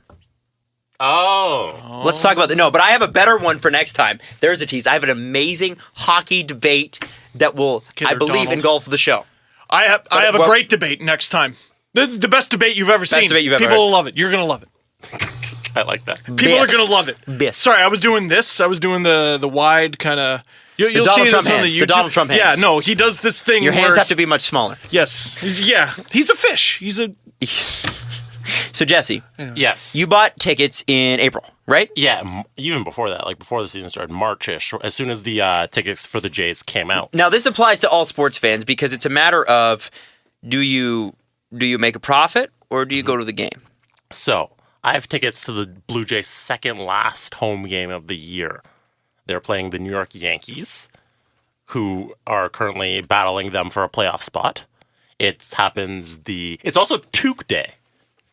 Oh. Let's talk about that. No, but I have a better one for next time. There's a tease. I have an amazing hockey debate that will, I believe, Donald. engulf the show. I have a great debate next time. The best debate you've ever seen. debate you've ever People heard. will love it. You're gonna love it. I like that. People are gonna love it. Best. Sorry, I was doing this. I was doing the wide kind of. You'll Donald see Trump this on the hands. YouTube. The Donald Trump hands. Yeah, no, he does this thing. Your hands where, have to be much smaller. Yes, he's a fish. He's a. So Jesse, Yes. you bought tickets in April, right? Yeah, even before that, before the season started, March-ish, as soon as the tickets for the Jays came out. Now this applies to all sports fans because it's a matter of do you make a profit or do you go to the game? So, I have tickets to the Blue Jays' second last home game of the year. They're playing the New York Yankees, who are currently battling them for a playoff spot. It's also Toque Day.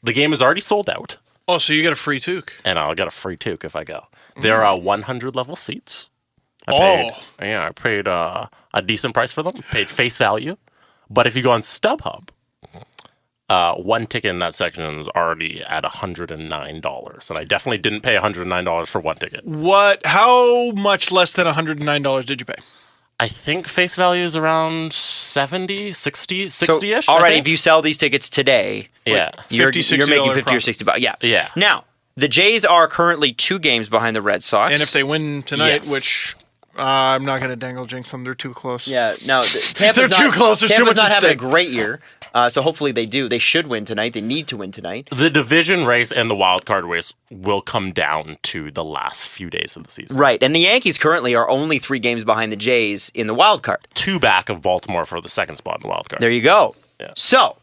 The game is already sold out, Oh, so you get a free toque. and I'll get a free toque if I go. There are 100 level seats. I paid a decent price for them. Paid face value. But if you go on StubHub, one ticket in that section is already at $109, and I definitely didn't pay $109 for one ticket. How much less than $109 did you pay? I think face value is around 70, 60, 60-ish. Already, if you sell these tickets today, Yeah. you're $50, making $60 $50 or profit. $60. Yeah. Yeah. Now, the Jays are currently 2 games behind the Red Sox. And if they win tonight, Yes. which I'm not going to dangle jinx them, they're too close. Yeah, no, Tampa's They're too close. There's too Tampa's much not at having a stake. great year, so hopefully they do. They should win tonight. They need to win tonight. The division race and the wild card race will come down to the last few days of the season. Right, and the Yankees currently are only 3 games behind the Jays in the wild card. 2 back of Baltimore for the second spot in the wild card. There you go. Yeah. So,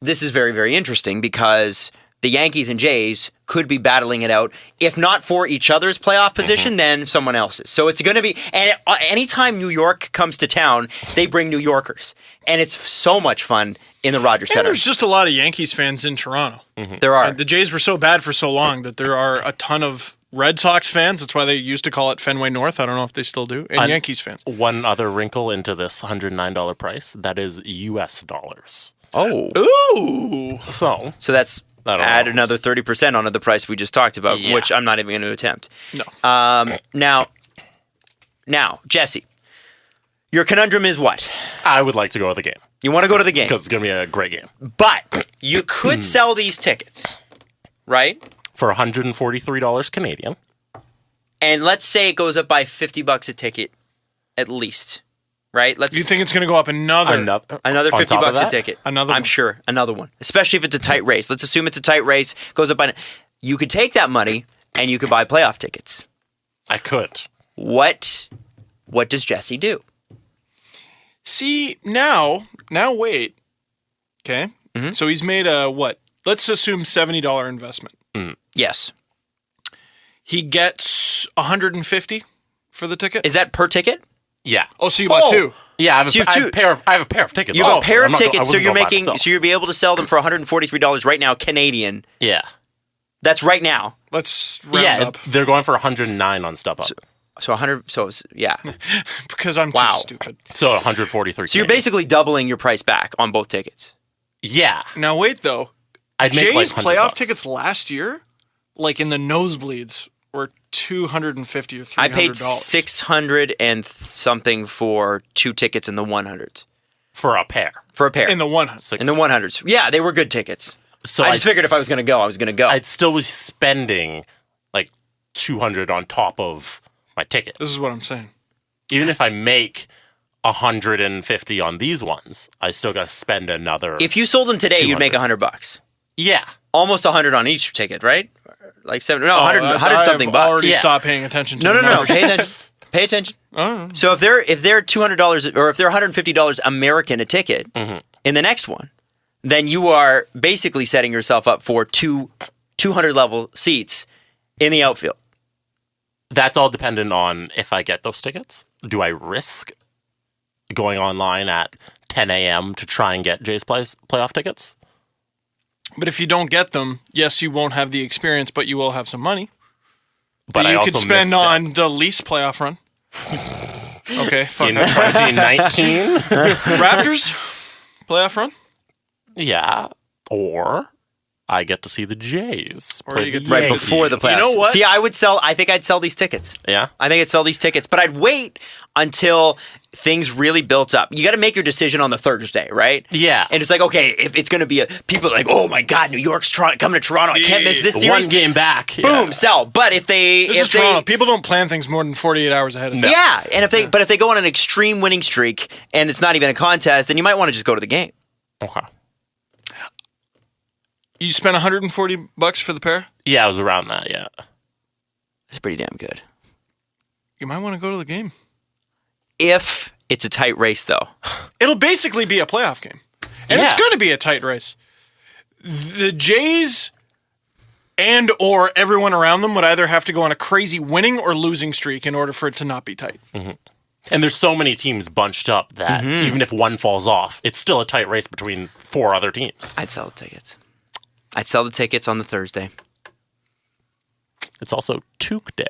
this is very, very interesting because the Yankees and Jays could be battling it out, if not for each other's playoff position, then someone else's. So it's going to be, and anytime New York comes to town, they bring New Yorkers. And it's so much fun in the Rogers And Center. there's just a lot of Yankees fans in Toronto. There are. The Jays were so bad for so long that there are a ton of Red Sox fans. That's why they used to call it Fenway North. I don't know if they still do. And Yankees fans. One other wrinkle into this $109 price, that is US dollars. Oh. Ooh. So, So that's I don't add know. another 30% onto the price we just talked about, Yeah. which I'm not even going to attempt. No. Now, Jesse, your conundrum is what? I would like to go to the game You want to go to the game, because it's going to be a great game. but you could sell these tickets, right? For $143 Canadian. And let's say it goes up by $50 a ticket, at least, right? You think it's going to go up another? Another on $50 top of a that? ticket. Another I'm one. sure. Another one. Especially if it's a tight race. Let's assume it's a tight race, goes up by. You could take that money and you could buy playoff tickets. I could. What does Jesse do? See, now wait. Okay. So he's made a what? Let's assume $70 investment. Yes. He gets $150 for the ticket. Is that per ticket? Yeah. Oh, so you bought 2. Yeah, I have, So you have I have two- a pair of tickets. You have a pair I'm of not go- I tickets, so wouldn't you're go by making, myself. so you'll be able to sell them for $143 right now, Canadian. Yeah. That's right now. Let's round Yeah, up. they're going for $109 on StubHub. So 100. So yeah. because I'm Wow. too stupid. So 143. So you're basically doubling your price back on both tickets. Yeah. Now wait though, I'd make Jay's like playoff $100. tickets last year, like in the nosebleeds, were $250 or $300. I paid 600 and something for 2 tickets in the 100s. For a pair. For a pair. in the one. In the 100s. Yeah, they were good tickets. So I just figured if I was going to go, I was going to go. I'd still be spending like 200 on top of my ticket. This is what I'm saying. Even if I make 150 on these ones, I still got to spend another. If you sold them today, you'd make $100. Yeah. Almost 100 on each ticket, right? Like 70. No, Oh, 100 something I've bucks. already Yeah. stopped paying attention to No. the numbers. Pay attention. Pay attention. Oh. So if they're $200 or if they're $150 American a ticket in the next one, then you are basically setting yourself up for 200 level seats in the outfield. That's all dependent on if I get those tickets. Do I risk going online at 10 a.m. to try and get Jay's playoff tickets? But if you don't get them, yes, you won't have the experience, but you will have some money. But I you also could spend missed on the Leafs playoff run. Okay, fuck in it. 2019. Raptors playoff run. Yeah. Or I get to see the Jays. Or play you get the to Right Yeah. Yankees. before the playoffs. know what? See, I think I'd sell these tickets. Yeah. I think I'd sell these tickets, but I'd wait until things really built up. You got to make your decision on the Thursday, right? Yeah. And it's like, okay, if it's going to be people are like, oh my God, New York's coming to Toronto. I can't miss this series. One game back. Boom, sell. But if they, This if is Toronto. People don't plan things more than 48 hours ahead of time. yeah, and if they go on an extreme winning streak and it's not even a contest, then you might want to just go to the game. Okay. You spent $140 for the pair? Yeah, it was around that. Yeah. It's pretty damn good. You might want to go to the game. If it's a tight race, though. It'll basically be a playoff game. And Yeah. it's going to be a tight race. The Jays and or everyone around them would either have to go on a crazy winning or losing streak in order for it to not be tight. And there's so many teams bunched up that even if one falls off, it's still a tight race between 4 other teams. I'd sell the tickets. I'd sell the tickets on the Thursday. It's also Toque Day.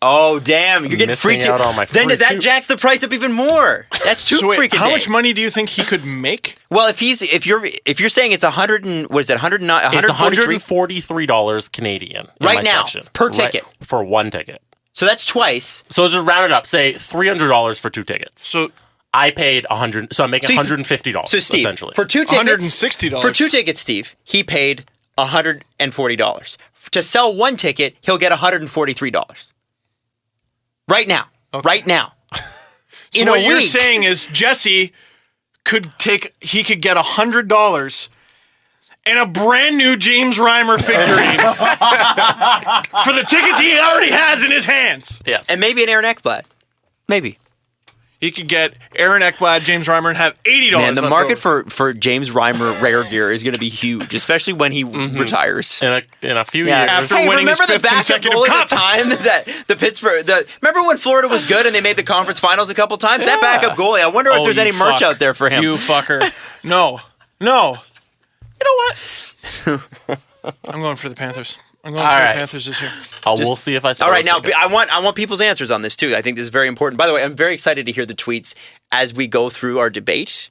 Oh, damn. You're getting free Missing out on my Then free that toque. jacks the price up even more. That's too So wait, freaking how day. much money do you think he could make? Well, if you're saying it's 100 and what is it? 109 It's 143 $143 Canadian in Right my now, section. per ticket. For one ticket. So that's twice. So just round it up. Say $300 for 2 tickets. So I paid $100. So I'm making So you- $150. So Steve, essentially. for 2 tickets, $160. For 2 tickets, Steve, he paid $140. To sell 1 ticket, he'll get $143. Right now. Right now. So In what a you're week. saying is Jesse could get $100 and a brand new James Reimer figurine for the tickets he already has in his hands. yes. And maybe an Aaron Ekblad. Maybe. He could get Aaron Ekblad, James Reimer, and have $80. Man, the left market over. for James Reimer rare gear is going to be huge, especially when he retires. in a few Yeah. years. After Hey, winning his remember the fifth backup consecutive goalie cup. the time that remember when Florida was good and they made the conference finals a couple times? That backup goalie, I wonder if Oh, there's you any merch fuck. out there for him. You fucker. No. You know what? I'm going for the Panthers. I'm going All for right. the Panthers this year. We'll see if I sell All right, those now tickets. I want people's answers on this too. I think this is very important. By the way, I'm very excited to hear the tweets as we go through our debate.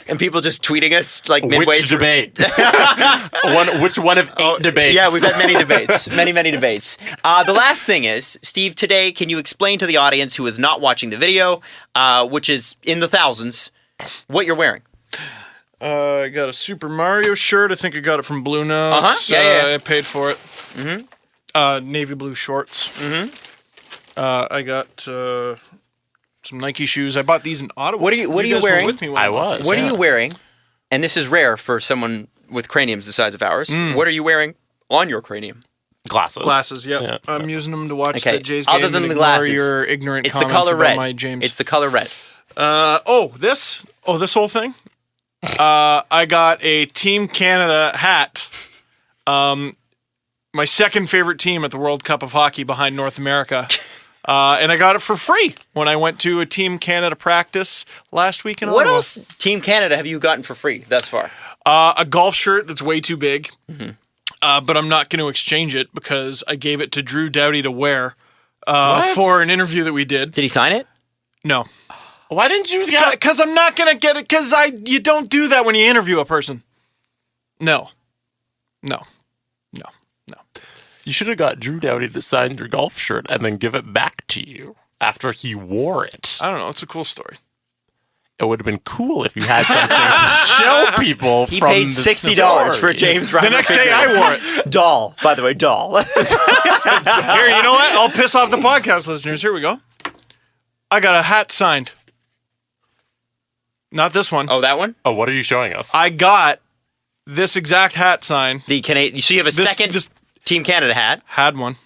And people just tweeting us like midway Which through. debate? Which one of 8 debates? Yeah, we've had many debates. Many debates. The last thing is, Steve, today, can you explain to the audience who is not watching the video, which is in the thousands, what you're wearing? I got a Super Mario shirt. I think I got it from Blue Notes. Uh-huh. Yeah. I paid for it. Mm-hmm. Navy blue shorts. Mm-hmm. I got some Nike shoes. I bought these in Ottawa. What are you guys were wearing? With me when I bought was. these. What are you wearing? And this is rare for someone with craniums the size of ours. What are you wearing on your cranium? Glasses. Glasses, yeah. Yeah. I'm using them to watch Okay. the Jays game. Other than and the ignore glasses, your ignorant it's the comments color about red. my James. It's the color red. This whole thing. I got a Team Canada hat. My second favorite team at the World Cup of Hockey behind North America. And I got it for free when I went to a Team Canada practice last week in What Ottawa. else, Team Canada, have you gotten for free thus far? A golf shirt that's way too big. But I'm not going to exchange it because I gave it to Drew Doughty to wear for an interview that we did. Did he sign it? No. Why didn't you? Because I'm not going to get it, because you don't do that when you interview a person. No. You should have got Drew Doughty to sign your golf shirt and then give it back to you after he wore it. I don't know. It's a cool story. It would have been cool if you had something to show people. He paid $60 for James Reimer. The next day I wore it. Doll, by the way, doll. Here, you know what? I'll piss off the podcast listeners. Here we go. I got a hat signed. Not this one. Oh, that one? Oh, what are you showing us? I got this exact hat signed. The Canadian. So you have a second Team Canada hat. Had one.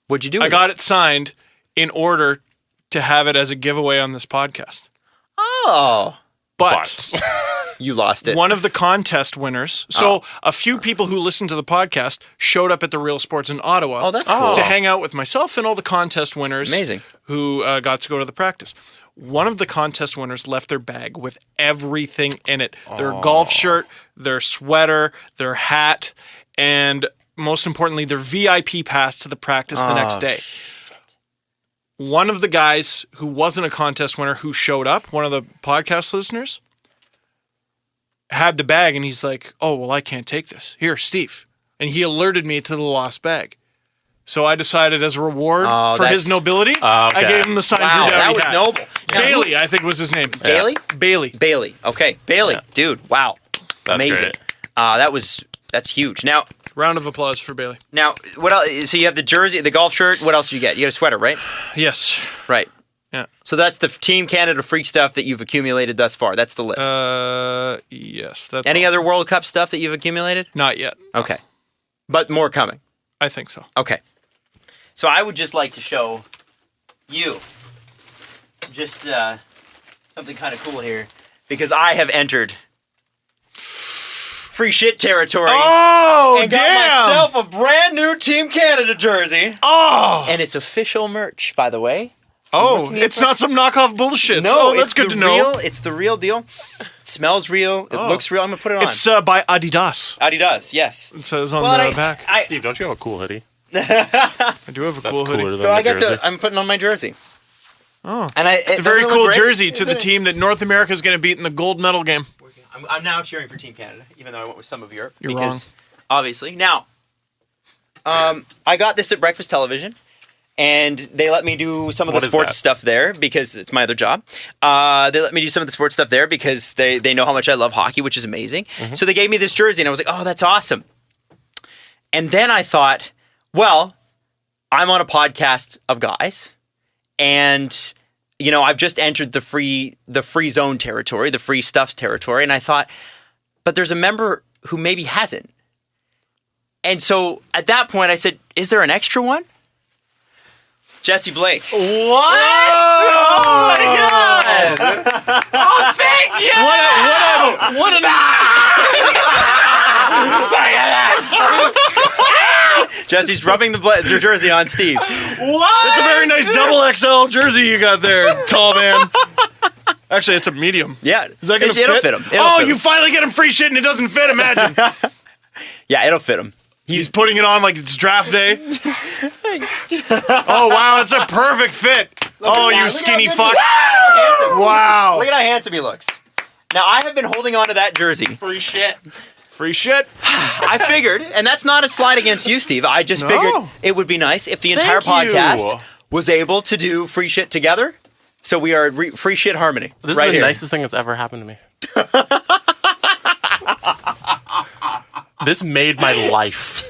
What'd you do? I got it signed in order to have it as a giveaway on this podcast. Oh. But you lost it. One of the contest winners. So a few people who listened to the podcast showed up at the Real Sports in Ottawa. Oh, that's cool. To hang out with myself and all the contest winners. Amazing. Who got to go to the practice. One of the contest winners left their bag with everything in it. Their golf shirt, their sweater, their hat, and most importantly, their VIP pass to the practice the next day. Shit. One of the guys who wasn't a contest winner who showed up, one of the podcast listeners, had the bag and he's like, oh, well, I can't take this. Here, Steve. And he alerted me to the lost bag. So I decided as a reward for his nobility, I gave him the signed Drew Doughty that was hat. noble. Bailey, I think was his name. Bailey? Bailey. Okay, Bailey. Yeah. Dude, wow. That's amazing. Great. That's huge. Now, round of applause for Bailey. Now, what else? So you have the jersey, the golf shirt. What else do you get? You get a sweater, right? Yes. Right. Yeah. So that's the Team Canada freak stuff that you've accumulated thus far. That's the list. Yes. That's Any other World Cup stuff that you've accumulated? Not yet. Okay. But more coming. I think so. Okay. So I would just like to show you just something kind of cool here, because I have entered free shit territory. Oh, and got myself a brand new Team Canada jersey. Oh. And it's official merch, by the way. Oh, it's not some knockoff bullshit. No, that's good to know. It's the real deal. It smells real. It looks real. I'm going to put it on. It's by Adidas. Adidas, yes. It says on the back. Steve, don't you have a cool hoodie? I do have a cool hoodie. So I'm putting on my jersey. Oh. And it's a very cool jersey to the team that North America is going to beat in the gold medal game. I'm now cheering for Team Canada, even though I went with some of Europe. You're wrong. Obviously. Now, I got this at Breakfast Television, and they let me do some of the sports stuff there because it's my other job. They let me do some of the sports stuff there because they know how much I love hockey, which is amazing. Mm-hmm. So they gave me this jersey, and I was like, oh, that's awesome. And then I thought, well, I'm on a podcast of guys, and you know, I've just entered the free zone territory, the free stuffs territory, and I thought, but there's a member who maybe hasn't. And so at that point, I said, is there an extra one? Jesse Blake. What? Oh my God! Oh, thank you! What an Jesse's rubbing the jersey on Steve. What? It's a very nice double XL jersey you got there, tall man. Actually, it's a medium. Yeah. Is that going to fit? It'll fit him. You finally get him free shit and it doesn't fit, imagine. Yeah, it'll fit him. He's putting it on like it's draft day. Oh, wow, it's a perfect fit. You skinny fucks. Wow. Look at how handsome he looks. Now, I have been holding on to that jersey. Free shit. Free shit. I figured, and that's not a slide against you, Steve. I just figured it would be nice if the entire podcast was able to do free shit together. So we are free shit harmony. This is the nicest thing that's ever happened to me. This made my life.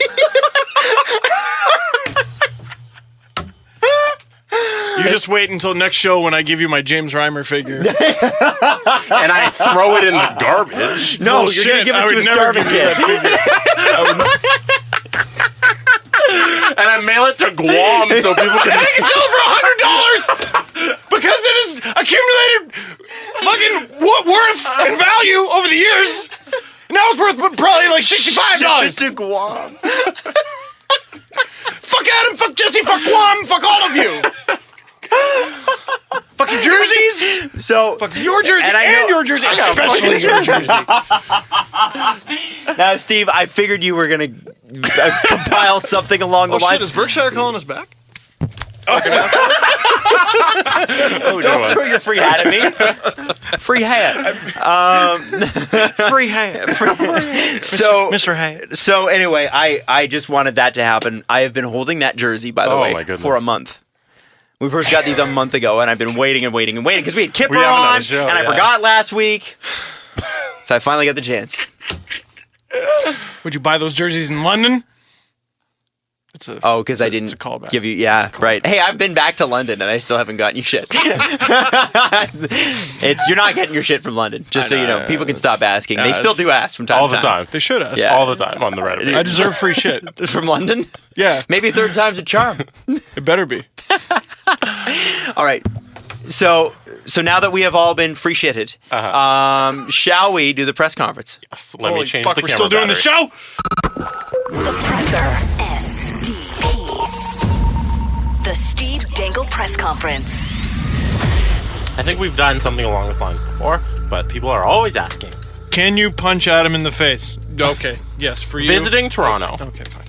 You just wait until next show when I give you my James Reimer figure. And I throw it in the garbage. No, you're going to give it to a starving kid. And I mail it to Guam so people can... And I can sell it for $100 because it has accumulated fucking worth and value over the years. Now it's worth probably like $65. To Guam. Fuck Adam, fuck Jesse, fuck Guam, fuck all of you. Fuck your jerseys. So fuck your jersey and your jersey, especially your jersey. Now, Steve, I figured you were going to compile something along the lines. Shit, is Berkshire calling us back? fucking asshole. Don't throw your free hat at me. Free hat. Free hat. So, Mr. Hat. so anyway, I just wanted that to happen. I have been holding that jersey, by the Oh, way, my goodness. for a month. We first got these a month ago, and I've been waiting because we had Kipper We haven't done on, a show, and I yeah. forgot last week. So I finally got the chance. Would you buy those jerseys in London? It's a Oh, because I it's a didn't callback. give you. Yeah, right. Hey, I've been back to London, and I still haven't gotten you shit. You're not getting your shit from London. Just so you know, people can stop asking. They still do ask from time All to the time. They should ask. Yeah. All the time on the Reddit. I deserve free shit. From London. Yeah, Maybe third time's a charm. it better be. All right. So now that we have all been free shitted, shall we do the press conference? Let me Holy change fuck, the we're camera still doing the battery. show? The Presser. SDP. The Steve Dangle Press Conference. I think we've done something along this line before, but people are always asking. Can you punch Adam in the face? Okay, yes, for you. Visiting Toronto, Okay, fine.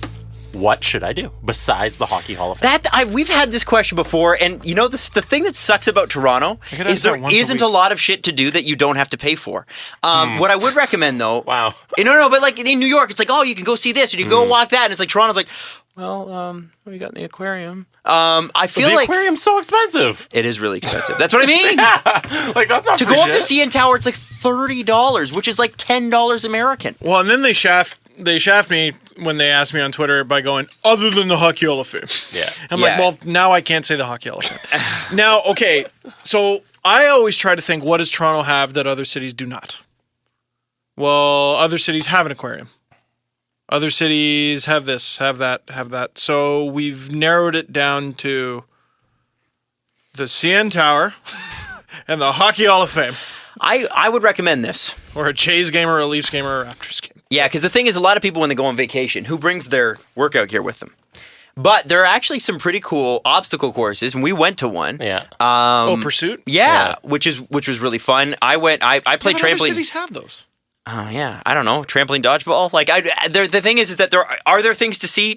what should I do besides the Hockey Hall of Fame? We've had this question before, and you know the thing that sucks about Toronto gotta is ask that there once a isn't a week. lot of shit to do that you don't have to pay for. What I would recommend though, Wow. no, but like in New York, it's like, oh, you can go see this, or you go walk that, and it's like Toronto's like, well, what do you got in the aquarium? I feel The like aquarium's so expensive. it is really expensive. That's what I mean. Like that's not To free go up to shit. CN Tower, it's like $30, which is like $10 American. Well, and then they shaft me when they ask me on Twitter by going, other than the Hockey Hall of Fame. Yeah. I'm Yeah. like, well, now I can't say the Hockey Hall of Fame. Now, okay, so I always try to think, what does Toronto have that other cities do not? Well, other cities have an aquarium. Other cities have this, have that, have that. So we've narrowed it down to the CN Tower and the Hockey Hall of Fame. I would recommend this. Or a Jays game or a Leafs game or a Raptors game. Yeah, because the thing is, a lot of people when they go on vacation, who brings their workout gear with them? But there are actually some pretty cool obstacle courses, and we went to one. Yeah. Pursuit? Yeah, which was really fun. I played What other trampoline. cities have those? Oh yeah, I don't know, trampoline dodgeball. Like the thing is that there are things to see.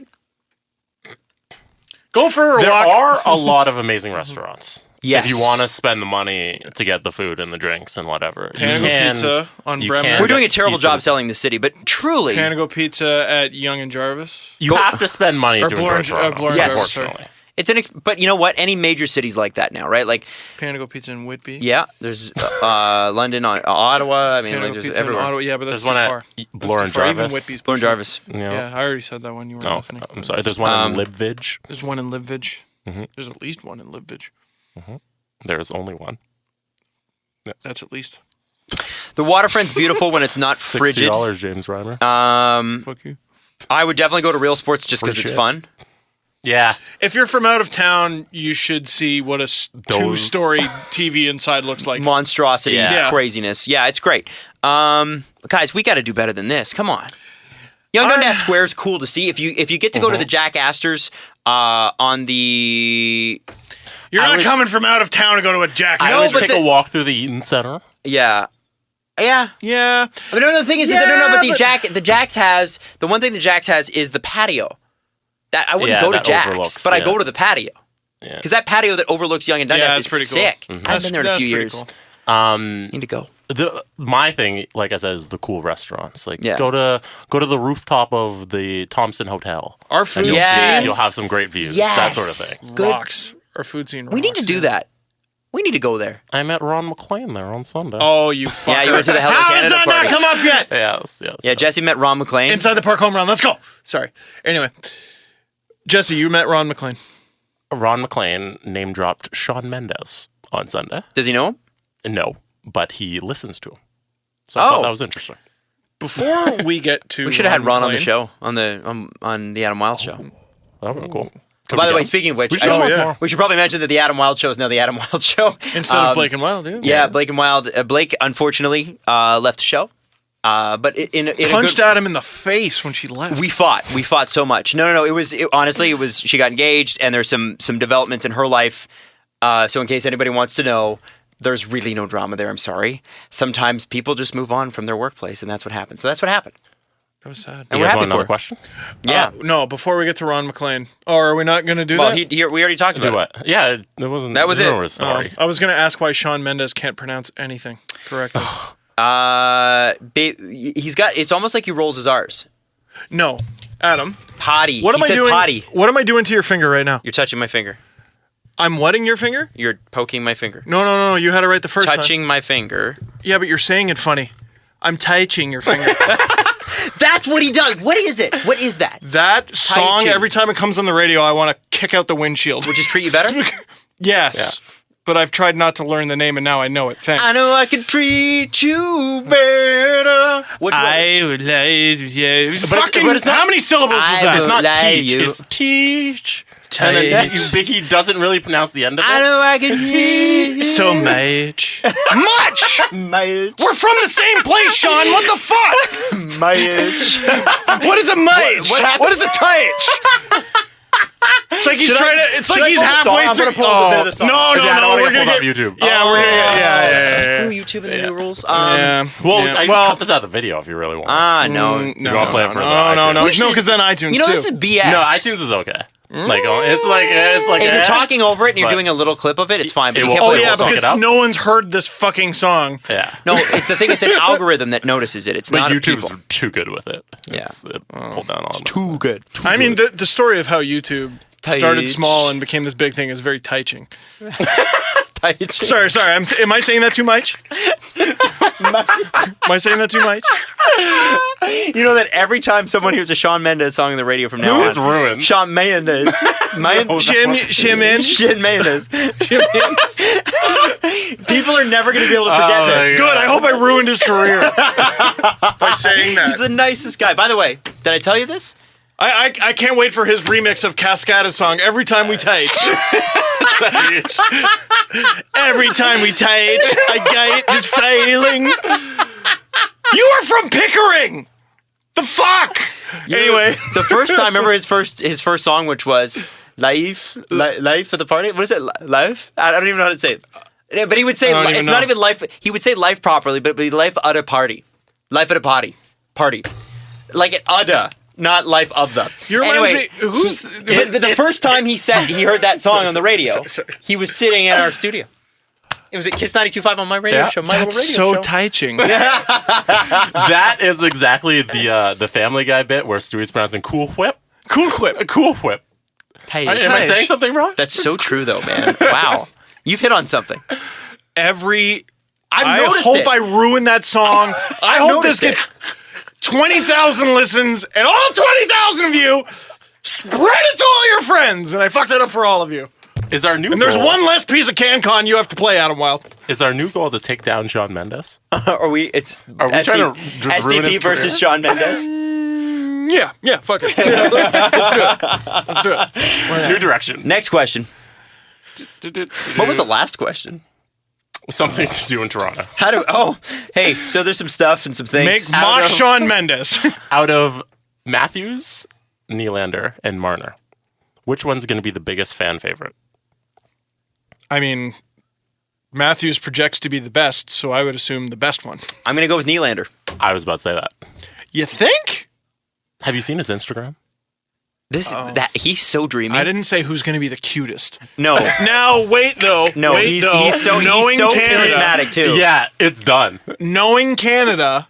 Go for a There walk. are a lot of amazing restaurants. Yes. If you want to spend the money to get the food and the drinks and whatever. Panago Pizza on Bremer. We're doing a terrible Pizza. job selling the city, but truly, Panago Pizza at Young and Jarvis. You have to spend money Or to Bloor enjoy and- Toronto, Bloor and Yes. Jarvis, unfortunately. sorry. but you know what? Any major cities like that now, right? Like, Panago Pizza in Whitby. yeah, there's London, Ottawa. I mean, Panago like, there's Pizza in everywhere. Ottawa. Yeah, but that's There's one too at far. Bloor That's and too far. Even Jarvis. Whitby's Bloor and pushing it. Jarvis. Yeah, I already said that one. You weren't Oh, listening. I'm sorry. There's one in Libvidge. There's one in Libvidge. There's at least one in Libvidge. There's only one. That's at least. The waterfront's beautiful when it's not frigid. $60, James Reimer. Fuck you. I would definitely go to Real Sports just because Free it's shit. fun. Yeah. If you're from out of town, you should see what a two-story TV inside looks like. Monstrosity, Yeah. craziness. Yeah, it's great. Guys, we got to do better than this. Come on. Young Dundas Square is cool to see. If you get to go to the Jack Astor's on the You're not would- coming from out of town to go to a Jack. I No, would but take the- a walk through the Eaton Center. yeah. Yeah. But no, the thing is, Yeah, but but- the Jacks has the one thing the Jacks has is the patio. That I wouldn't Yeah, go to that Jack's, overlooks, but I yeah. go to the patio Yeah. because that patio that overlooks Young and Dundas Yeah, is it's pretty cool. sick. Mhm. I've That's- been there in a that's few pretty years. cool. Need to go. My thing, like I said, is the cool restaurants. Like Yeah. go to the rooftop of the Thompson Hotel. Our food You'll, Yes. you'll have some great views. Yes. That sort of thing. Good. rocks. Our food scene rocks. We need to do that. We need to go there. I met Ron McLean there on Sunday. Oh, you fucker. Yeah, you went to the Hello How Canada does that party. not come up yet? Yes. Yeah, Jesse met Ron McLean. Inside the Park Home Run. Let's go. Sorry. Anyway. Jesse, you met Ron McLean. Ron McLean name dropped Shawn Mendes on Sunday. Does he know him? No, but he listens to him. So I thought Oh. that was interesting. Before we get to We should have had Ron on the McLean- show on the Adam Wilde show. That would be cool. By the way, speaking of which, We should I go should- tomorrow. we should probably mention that the Adam Wilde show is now the Adam Wilde show Instead of Blake and Wild, dude. Yeah, Blake and Wild. Blake unfortunately left the show, but in a Punched good, Adam in the face when she left. We fought so much. No. Honestly, it was. She got engaged, and there's some developments in her life. So in case anybody wants to know, there's really no drama there. I'm sorry. Sometimes people just move on from their workplace, and that's what happens. So that's what happened. That was sad. And You we're guys happy want another for. question? Yeah. No, before we get to Ron McLean. Oh, are we not going to do Well, that? we already talked about Do it. what? Yeah, it wasn't. That was there's it. no real story. I was going to ask why Shawn Mendes can't pronounce anything correctly. He's got. It's almost like he rolls his R's. No, Adam. Potty. What am he I says doing? potty. What am I doing to your finger right now? You're touching my finger. I'm wetting your finger? You're poking my finger. No. You had it right the first time. Touching my finger. Yeah, but you're saying it funny. I'm touching your finger. That's what he does. What is it? What is that? That song, Touching. every time it comes on the radio, I want to kick out the windshield. Would just treat you better? Yes. But I've tried not to learn the name, and now I know it. Thanks. I know I could treat you better. Which one? I would like yeah. Fucking, but it's not- how many syllables was I that? will- It's not Lie teach. you. It's teach. And then Biggie doesn't really pronounce the end of it. I know I can teach So much. Much! much. We're from the same place, Sean. What the fuck? Much. What is a mite? What is a tite? It's like he's trying to. It's like he's halfway through. I'm gonna pull up a bit of the song. No, Yeah, I don't wanna we're get gonna pulled get off YouTube. Yeah, we're gonna. Yeah. Screw YouTube and the new rules. Yeah. Well, yeah. I just cut this out of the video if you really want. No. You wanna play it for the no, iTunes? no, because then iTunes You know, too. this is BS. No, iTunes is okay. Like it's like If you're talking over it and you're but- doing a little clip of it, it's fine. But It you will- can't Oh play yeah, the whole song. it because up. no one's heard this fucking song. Yeah. No, it's the thing. It's an algorithm that notices it. It's But not YouTube's people. too good with it. Yeah. It pulled down on them. Too good. I mean, the story of how YouTube started Tight. small and became this big thing is very touching. Tight. Sorry. Am I saying that too much? Am I saying that too much? You know that every time someone hears a Shawn Mendes song on the radio from now on, It's ruined. Shawn Mendes. Shin Mendes. People are never going to be able to forget Oh, this. my Good. I hope I ruined his career by saying He's that. the nicest guy. By the way, did I tell you this? I can't wait for his remix of Cascada's song Every Time We Touch. Every time we touch, I get this feeling. You are from Pickering. The fuck. Anyway, The first time, remember his first song, which was Life for the Party? What is it? Life? I don't even know how to say it. But he would say, don't even it's not know. even life. He would say life properly, but it would be life at a party. Life at a party. Party. Like at Udda, not life of the. you reminds Anyway, me. Who's the first time he heard that song on the radio, sorry. he was sitting in our studio. It was at Kiss 92.5 on my radio Yeah. show, my little That's radio so show. touching. That is exactly the Family Guy bit where Stewie's pronouncing Cool Whip. Cool whip. A Cool Whip. Tight. Am I Tight. saying something wrong? That's so true, though, man. Wow, you've hit on something. I I've noticed hope it. I ruin that song. I hope this noticed gets 20,000 listens, and all 20,000 of you spread it to all your friends. And I fucked it up for all of you. Is our new And there's goal, one less piece of CanCon you have to play, Adam Wild. Is our new goal to take down Shawn Mendes? Are we? It's Are we trying to just ruin SDP his versus career? Shawn Mendes. Yeah, fuck it. Let's do it. New direction. Next question. What was the last question? Something to do in Toronto. Hey, so there's some stuff and some things. Make mock Shawn Mendes. Out of Matthews, Nylander, and Marner, which one's going to be the biggest fan favorite? I mean, Matthews projects to be the best, so I would assume the best one. I'm gonna go with Nylander. I was about to say that. You think? Have you seen his Instagram? He's so dreamy. I didn't say who's going to be the cutest. No, Now, wait, though. no, Wait, he's though. so knowing Canada, charismatic too. Yeah, it's done. Knowing Canada,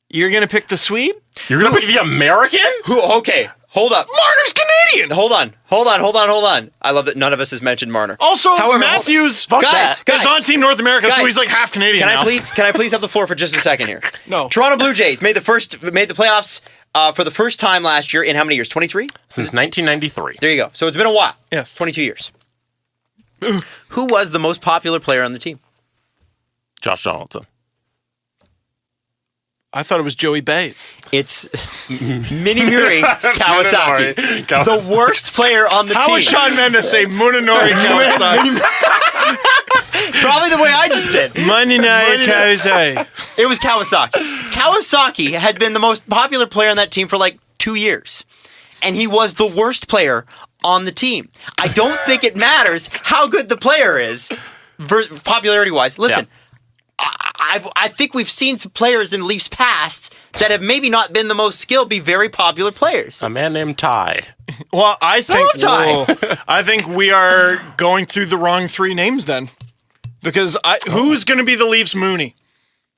you're going to pick the Swede? You're going to pick the American? Who? Okay, hold up. Marner's Canadian. Hold on. I love that none of us has mentioned Marner. Also, However, Matthews guys, is on Team North America, so Guys, he's like half Canadian Can now. I please have the floor for just a second here? No. Toronto Blue Jays made the playoffs for the first time last year in how many years? 23? Since 1993. There you go. So it's been a while. Yes. 22 years. Who was the most popular player on the team? Josh Donaldson. I thought it was Joey Bates. It's Minimuri Kawasaki. The worst player on the How team. would Shawn Mendes say Munenori Kawasaki? Probably the way I just did. Munenori Kawasaki. It was Kawasaki. Kawasaki had been the most popular player on that team for like 2 years. And he was the worst player on the team. I don't think it matters how good the player is, popularity-wise. Listen, I think we've seen some players in Leafs past that have maybe not been the most skilled be very popular players. A man named Ty. Well, I think love Ty. I think we are going through the wrong three names then, because who's going to be the Leafs Mooney?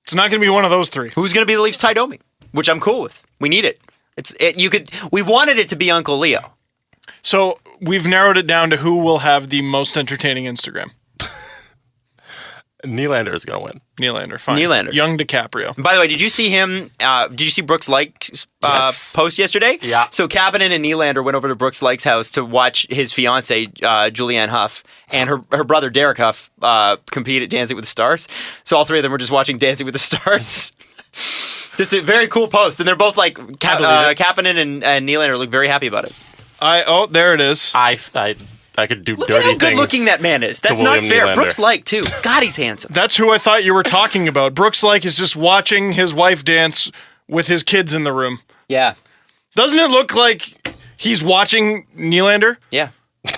It's not going to be one of those three. Who's going to be the Leafs Ty Domi? Which I'm cool with. We need it. We wanted it to be Uncle Leo. So we've narrowed it down to who will have the most entertaining Instagram. Nylander is going to win. Nylander, fine. Nylander. Young DiCaprio. By the way, did you see him? Did you see Brooks Lake's Yes. post yesterday? Yeah. So Kapanen and Nylander went over to Brooks Lake's house to watch his fiancee, Julianne Hough, and her brother Derek Hough compete at Dancing with the Stars. So all three of them were just watching Dancing with the Stars. Just a very cool post, and they're both like Kapanen and Nylander look very happy about it. There it is. I could do Look dirty at how things. good looking that man is. That's not William fair. Nylander. Brooks Lake too. God, he's handsome. That's who I thought you were talking about. Brooks Lake is just watching his wife dance with his kids in the room. Yeah. Doesn't it look like he's watching Nylander Yeah.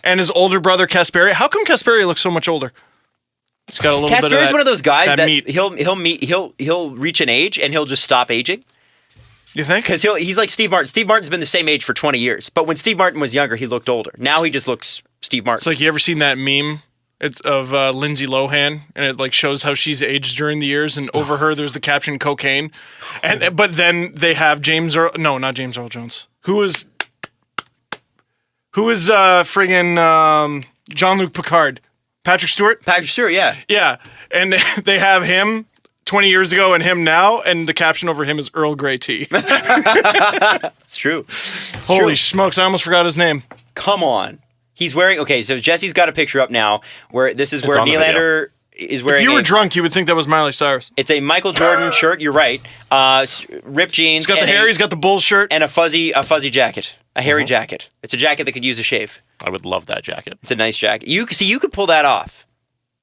and his older brother Kasperi? How come Kasperi looks so much older? He's got a little bit of Kasperi's that, one of those guys that meat. he'll reach an age and he'll just stop aging. You think? Because he's like Steve Martin. Steve Martin's been the same age for 20 years. But when Steve Martin was younger, he looked older. Now he just looks Steve Martin. It's like, you ever seen that meme? It's of Lindsay Lohan, and it like shows how she's aged during the years, and over her there's the caption cocaine, but then they have not James Earl Jones. Who is friggin' Jean-Luc Picard? Patrick Stewart? Patrick Stewart, yeah. Yeah, and they have him 20 years ago and him now, and the caption over him is Earl Grey tea. It's true. Holy smokes, I almost forgot his name. Come on. He's wearing, okay, so Jesse's got a picture up now where this is where on the Nylander is wearing If you were drunk, you would think that was Miley Cyrus. it's a Michael Jordan shirt, you're right. Ripped jeans. He's got the and hair, he's got the Bulls shirt. and a fuzzy jacket. A hairy jacket. It's a jacket that could use a shave. I would love that jacket. It's a nice jacket. You could pull that off.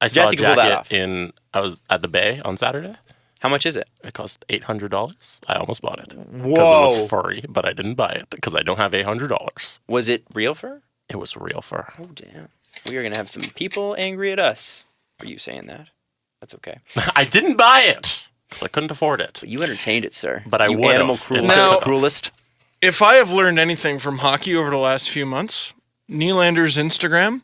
I saw Jesse a could pull that off. jacket I was at the Bay on Saturday. How much is it? It cost $800. I almost bought it. Whoa. Because it was furry, but I didn't buy it because I don't have $800. Was it real fur? It was real fur. Oh, damn. We are going to have some people angry at us. Are you saying that? That's okay. I didn't buy it because I couldn't afford it. But you entertained it, sir. But I you would've animal if cruelist. I Now- Cruelist. If I have learned anything from hockey over the last few months, Nylander's Instagram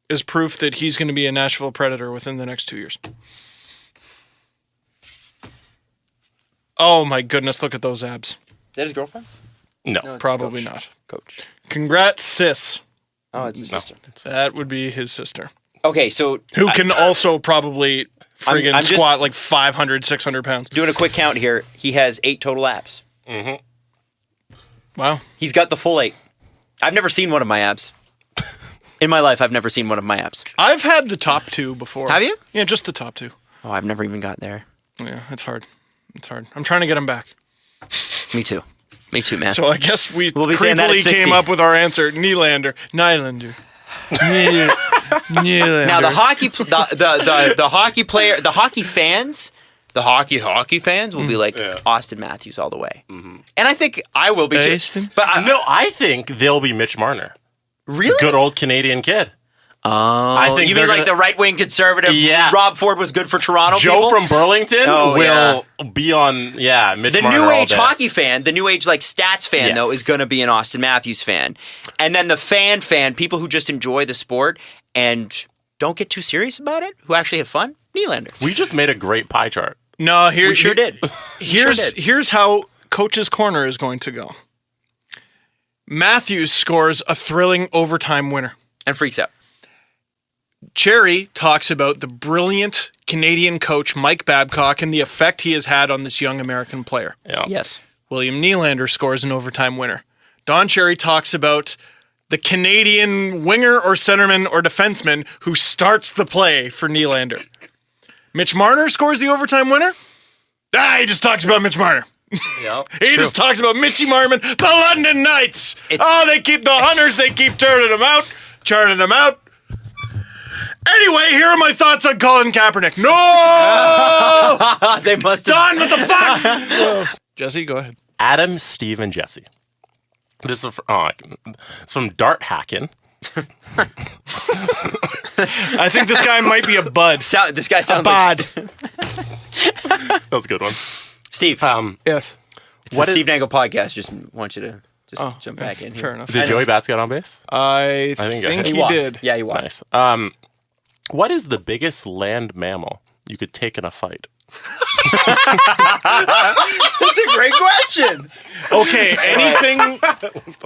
is proof that he's going to be a Nashville Predator within the next 2 years. Oh my goodness, look at those abs. Is that his girlfriend? No. No, it's Probably Coach. not. Coach. Congrats, sis. Oh, it's his sister. That would be his sister. Okay, so Who can also probably friggin' I'm just- squat like 500, 600 pounds. doing a quick count here. He has 8 total abs. Wow. He's got the full 8. I've never seen one of my abs. In my life, I've never seen one of my abs. I've had the top 2 before. Have you? Yeah, just the top 2. Oh, I've never even got there. Yeah, it's hard. It's hard. I'm trying to get them back. Me too. Me too, man. So I guess we We'll be saying that at creepily 60. came up with our answer. Nylander. Nylander. Now the hockey, the hockey player, the hockey fans, the hockey fans will be like Austin Matthews all the way, and I think I will be too. Austin? But I think they'll be Mitch Marner. really, Good old Canadian kid. I think you they're mean like gonna- the right wing conservative? Yeah. Rob Ford was good for Toronto. Joe people? from Burlington Oh, will be on, Mitch The Marner new all age day. hockey fan, the new age like stats fan though, Yes. is going to be an Austin Matthews fan, and then the fan, people who just enjoy the sport and don't get too serious about it, who actually have fun. Nylander. We just made a great pie chart. No, We sure did. Here's how Coach's Corner is going to go. Matthews scores a thrilling overtime winner. And freaks out. Cherry talks about the brilliant Canadian coach Mike Babcock and the effect he has had on this young American player. Yeah. Yes. William Nylander scores an overtime winner. Don Cherry talks about the Canadian winger or centerman or defenseman who starts the play for Nylander. Mitch Marner scores the overtime winner? He just talks about Mitch Marner. Yeah. He just talks about Mitchie Marmon, the London Knights. It's- They keep the Hunters, they keep churning them out. Anyway, here are my thoughts on Colin Kaepernick. No! They must have. Done with the fuck! Jesse, go ahead. Adam, Steve, and Jesse. This is it's from Dart Hackin. I think this guy might be a bud. This guy sounds Bod. like That was a good one. Steve, Yes. it's the Steve Dangle podcast. Just want you to jump back in here. Fair enough. Did Joey Bats get on base? I think think he he walked. did. Yeah, he walked. Nice. What is the biggest land mammal you could take in a fight? That's a great question. Okay,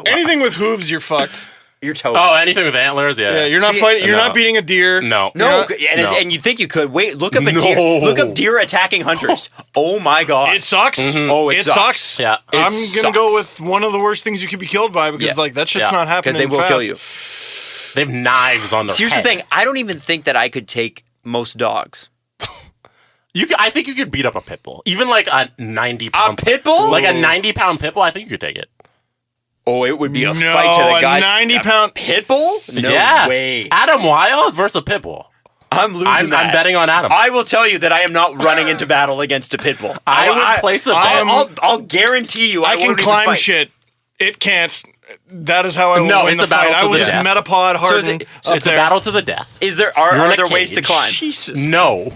anything with hooves, you're fucked. You're toast. Oh, anything with antlers? Yeah. Yeah, you're not fighting. You're no. not beating a deer. No. No, Yeah. and you think you could. Wait, look up a No. deer. Look up deer attacking hunters. Oh my god. It sucks. Oh, it sucks. Yeah. I'm It gonna go sucks. with one of the worst things you could be killed by because Yeah. that shit's Yeah. not happening. Because they will fast. kill you. They have knives on their So here's head. the thing. I don't even think that I could take most dogs. I think you could beat up a pit bull. Even like a 90-pound pit bull? Like a 90-pound pit bull, I think you could take it. Oh, it would be a No, fight to the a guy. 90-pound Pit bull? No yeah. way. Adam Wild versus a pit bull. I'm losing I'm that. betting on Adam. I will tell you that I am not running into battle against a pit bull. I would place a bet. I'll guarantee you I I can won't even climb fight. shit. It can't. That is how I will No, win it's the a battle fight. to I will the just death. metapod So is harden it- up It's a there. battle to the death. Are You're in are a there ways to cage. climb? Jesus. No.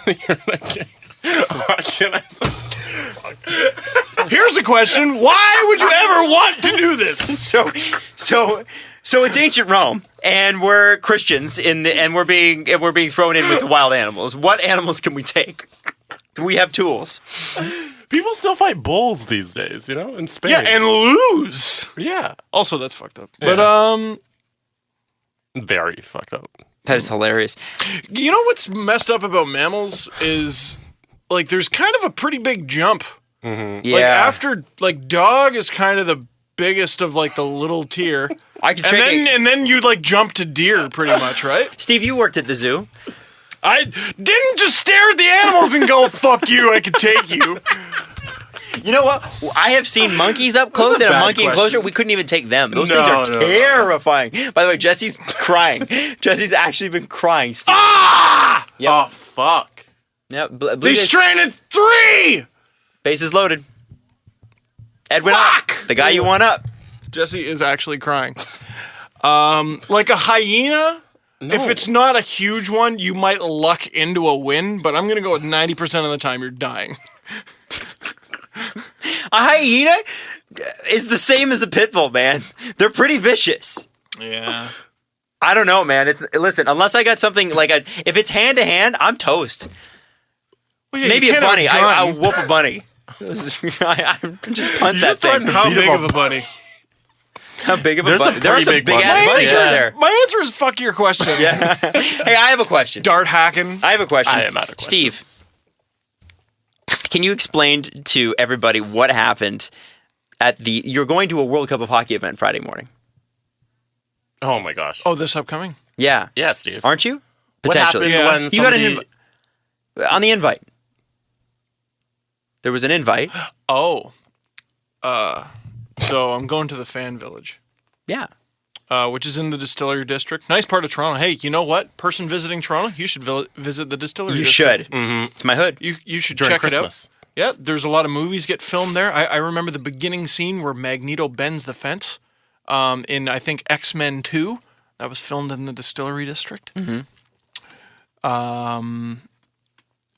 You're in a cage. Can I say? Here's a question: why would you ever want to do this? So it's ancient Rome, and we're Christians, and we're being thrown in with the wild animals. What animals can we take? Do we have tools? People still fight bulls these days, in Spain. Yeah, and lose. yeah. Also, that's fucked up. Yeah. But Very fucked up. That is hilarious. you know what's messed up about mammals is like there's kind of a pretty big jump. Yeah. Like after dog is kind of the biggest of the little tier. I can And then you jump to deer pretty much, right? Steve, you worked at the zoo. I didn't just stare at the animals and go, fuck you, I can take you. You know what? I have seen monkeys up close in a bad monkey question. enclosure. We couldn't even take them. Those No, things are no. terrifying. By the way, Jesse's crying. Jesse's actually been crying, Steve. Yep. Oh, fuck. Yep. Blue They Jays- stranded 3! Bases loaded. Edwin Fuck! up. The guy you want up. Jesse is actually crying. Like a hyena, if it's not a huge one, you might luck into a win, but I'm going to go with 90% of the time you're dying. A hyena is the same as a pit bull, man. They're pretty vicious. Yeah. I don't know, man. Listen, unless I got something if it's hand to hand, I'm toast. Well, yeah, Maybe you a can't have bunny. gun. I'll whoop a bunny. I just punt that thing. How beat big him of a bunny? How big of a There's bunny? some There are pretty some big big ass bunnies. bunnies out there. My answer is fuck your question. Yeah. Hey, I have a question. Dart hacking. I have a question. I am out of questions. Steve, can you explain to everybody what happened you're going to a World Cup of Hockey event Friday morning? Oh, my gosh. Oh, this upcoming? Yeah. Yeah, Steve. Aren't you? What Potentially. happened when You got an somebody... on the invite. There was an invite. Oh. So I'm going to the fan village, Yeah. which is in the Distillery District. Nice part of Toronto. Hey, you know what? Person visiting Toronto, you should visit the Distillery You District. should. It's my hood. You should During check Christmas. it out. Yeah, there's a lot of movies get filmed there. I remember the beginning scene where Magneto bends the fence in, I think, X-Men 2. That was filmed in the Distillery District. Mm-hmm.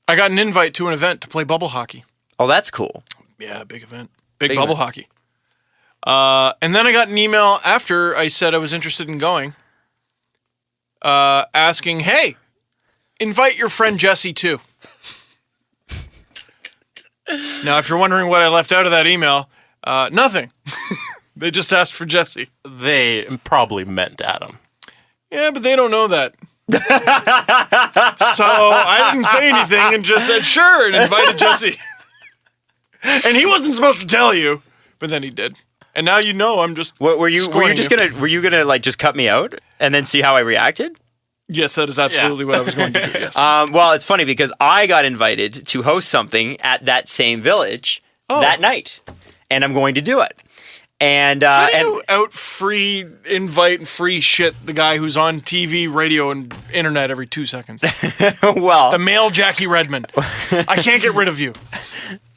I got an invite to an event to play bubble hockey. Oh, that's cool. Yeah, big event. Big Big bubble event. hockey. And then I got an email after I said I was interested in going, asking, hey, invite your friend Jesse too. Now, if you're wondering what I left out of that email, nothing. They just asked for Jesse. They probably meant Adam. Yeah, but they don't know that. So I didn't say anything and just said, sure, and invited Jesse. And he wasn't supposed to tell you, but then he did. And now you know I'm just What, were you scorning just gonna just cut me out and then see how I reacted? Yes, that is absolutely what I was going to do, yes. Well, it's funny because I got invited to host something at that same village that night, and I'm going to do it. And How do you out free invite and free shit the guy who's on TV, radio, and internet every 2 seconds? well, The male Jackie Redmond. I can't get rid of you.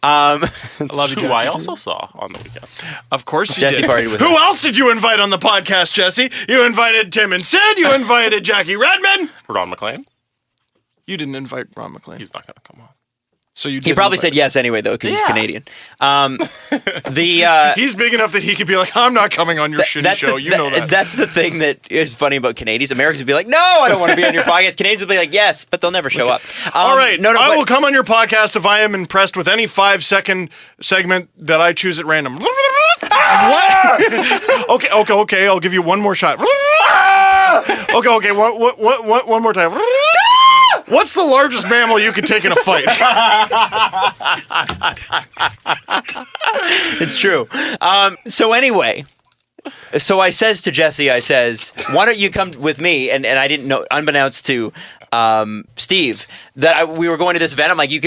I love you, Who Jackie. I also saw on the weekend. Of course you Jesse did. partied with Who him. else did you invite on the podcast, Jesse? You invited Tim and Sid. You invited Jackie Redmond. Ron McLean. You didn't invite Ron McLean. He's not going to come on. So you. He probably said yes anyway, though, because he's Canadian. He's big enough that he could be like, I'm not coming on your shitty show. You know that. That's the thing that is funny about Canadians. Americans would be like, no, I don't want to be on your podcast. Canadians would be like, yes, but they'll never show up. All right. I but- will come on your podcast if I am impressed with any 5-second segment that I choose at random. What? Okay. I'll give you one more shot. Okay. One more time. What's the largest mammal you could take in a fight? It's true. So anyway, I says to Jesse, why don't you come with me? And I didn't know, unbeknownst to Steve, that we were going to this event. I'm like, we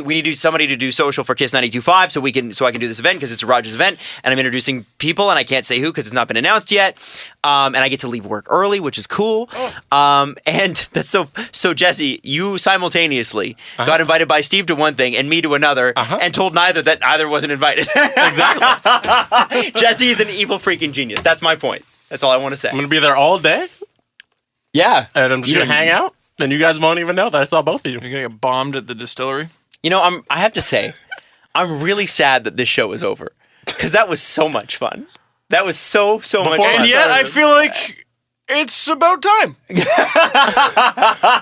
need somebody to do social for Kiss 92.5 so I can do this event because it's a Rogers event, and I'm introducing people, and I can't say who because it's not been announced yet. And I get to leave work early, which is cool. And that's so Jesse, you simultaneously got invited by Steve to one thing and me to another, and told neither that either wasn't invited. Exactly. Jesse is an evil freaking genius. That's my point. That's all I want to say. I'm going to be there all day, Yeah. and I'm just going to hang out, and you guys won't even know that I saw both of you. You're going to get bombed at the distillery? You know, I have to say, I'm really sad that this show is over because that was so much fun. That was so much fun. And yet, I feel like it's about time.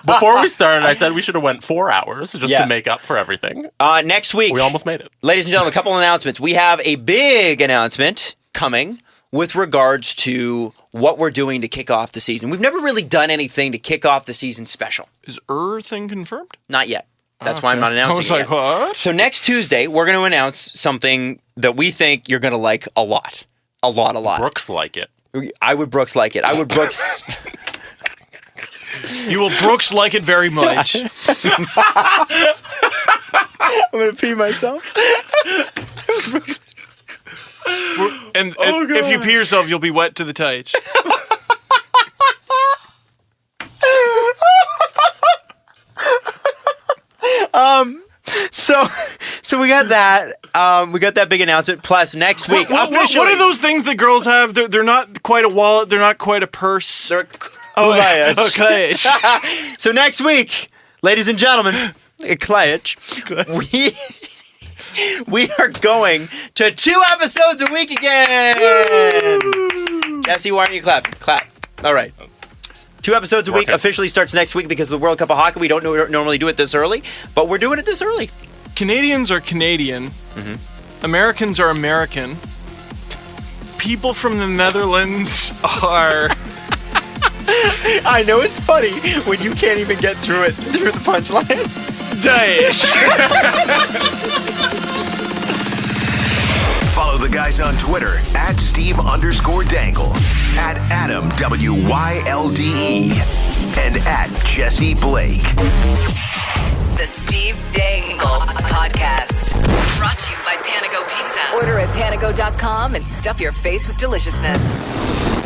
Before we started, I said we should have went 4 hours just Yeah. to make up for everything. Next week, We almost made it. ladies and gentlemen, a couple announcements. We have a big announcement coming with regards to what we're doing to kick off the season. We've never really done anything to kick off the season special. Is thing confirmed? Not yet. That's why I'm not announcing it I was like, yet. what? So next Tuesday, we're going to announce something that we think you're going to like a lot. A lot. Brooks like it. I would Brooks like it. I would Brooks... You will Brooks like it very much. I'm going to pee myself. And if you pee yourself, you'll be wet to the tights. So we got that. We got that big announcement. Plus, next week, What officially... are those things that girls have? They're not quite a wallet. They're not quite a purse. They're Okay. So next week, ladies and gentlemen, Clayich, we are going to 2 episodes a week again. Jesse, why aren't you clapping? Clap. All right. 2 episodes a week officially starts next week because of the World Cup of Hockey. We don't normally do it this early, but we're doing it this early. Canadians are Canadian. Americans are American. People from the Netherlands are... I know it's funny when you can't even get through the punchline. Daesh. Follow the guys on Twitter at Steve_Dangle, at Adam WYLDE, and at Jesse Blake. The Steve Dangle Podcast. Brought to you by Panago Pizza. Order at panago.com and stuff your face with deliciousness.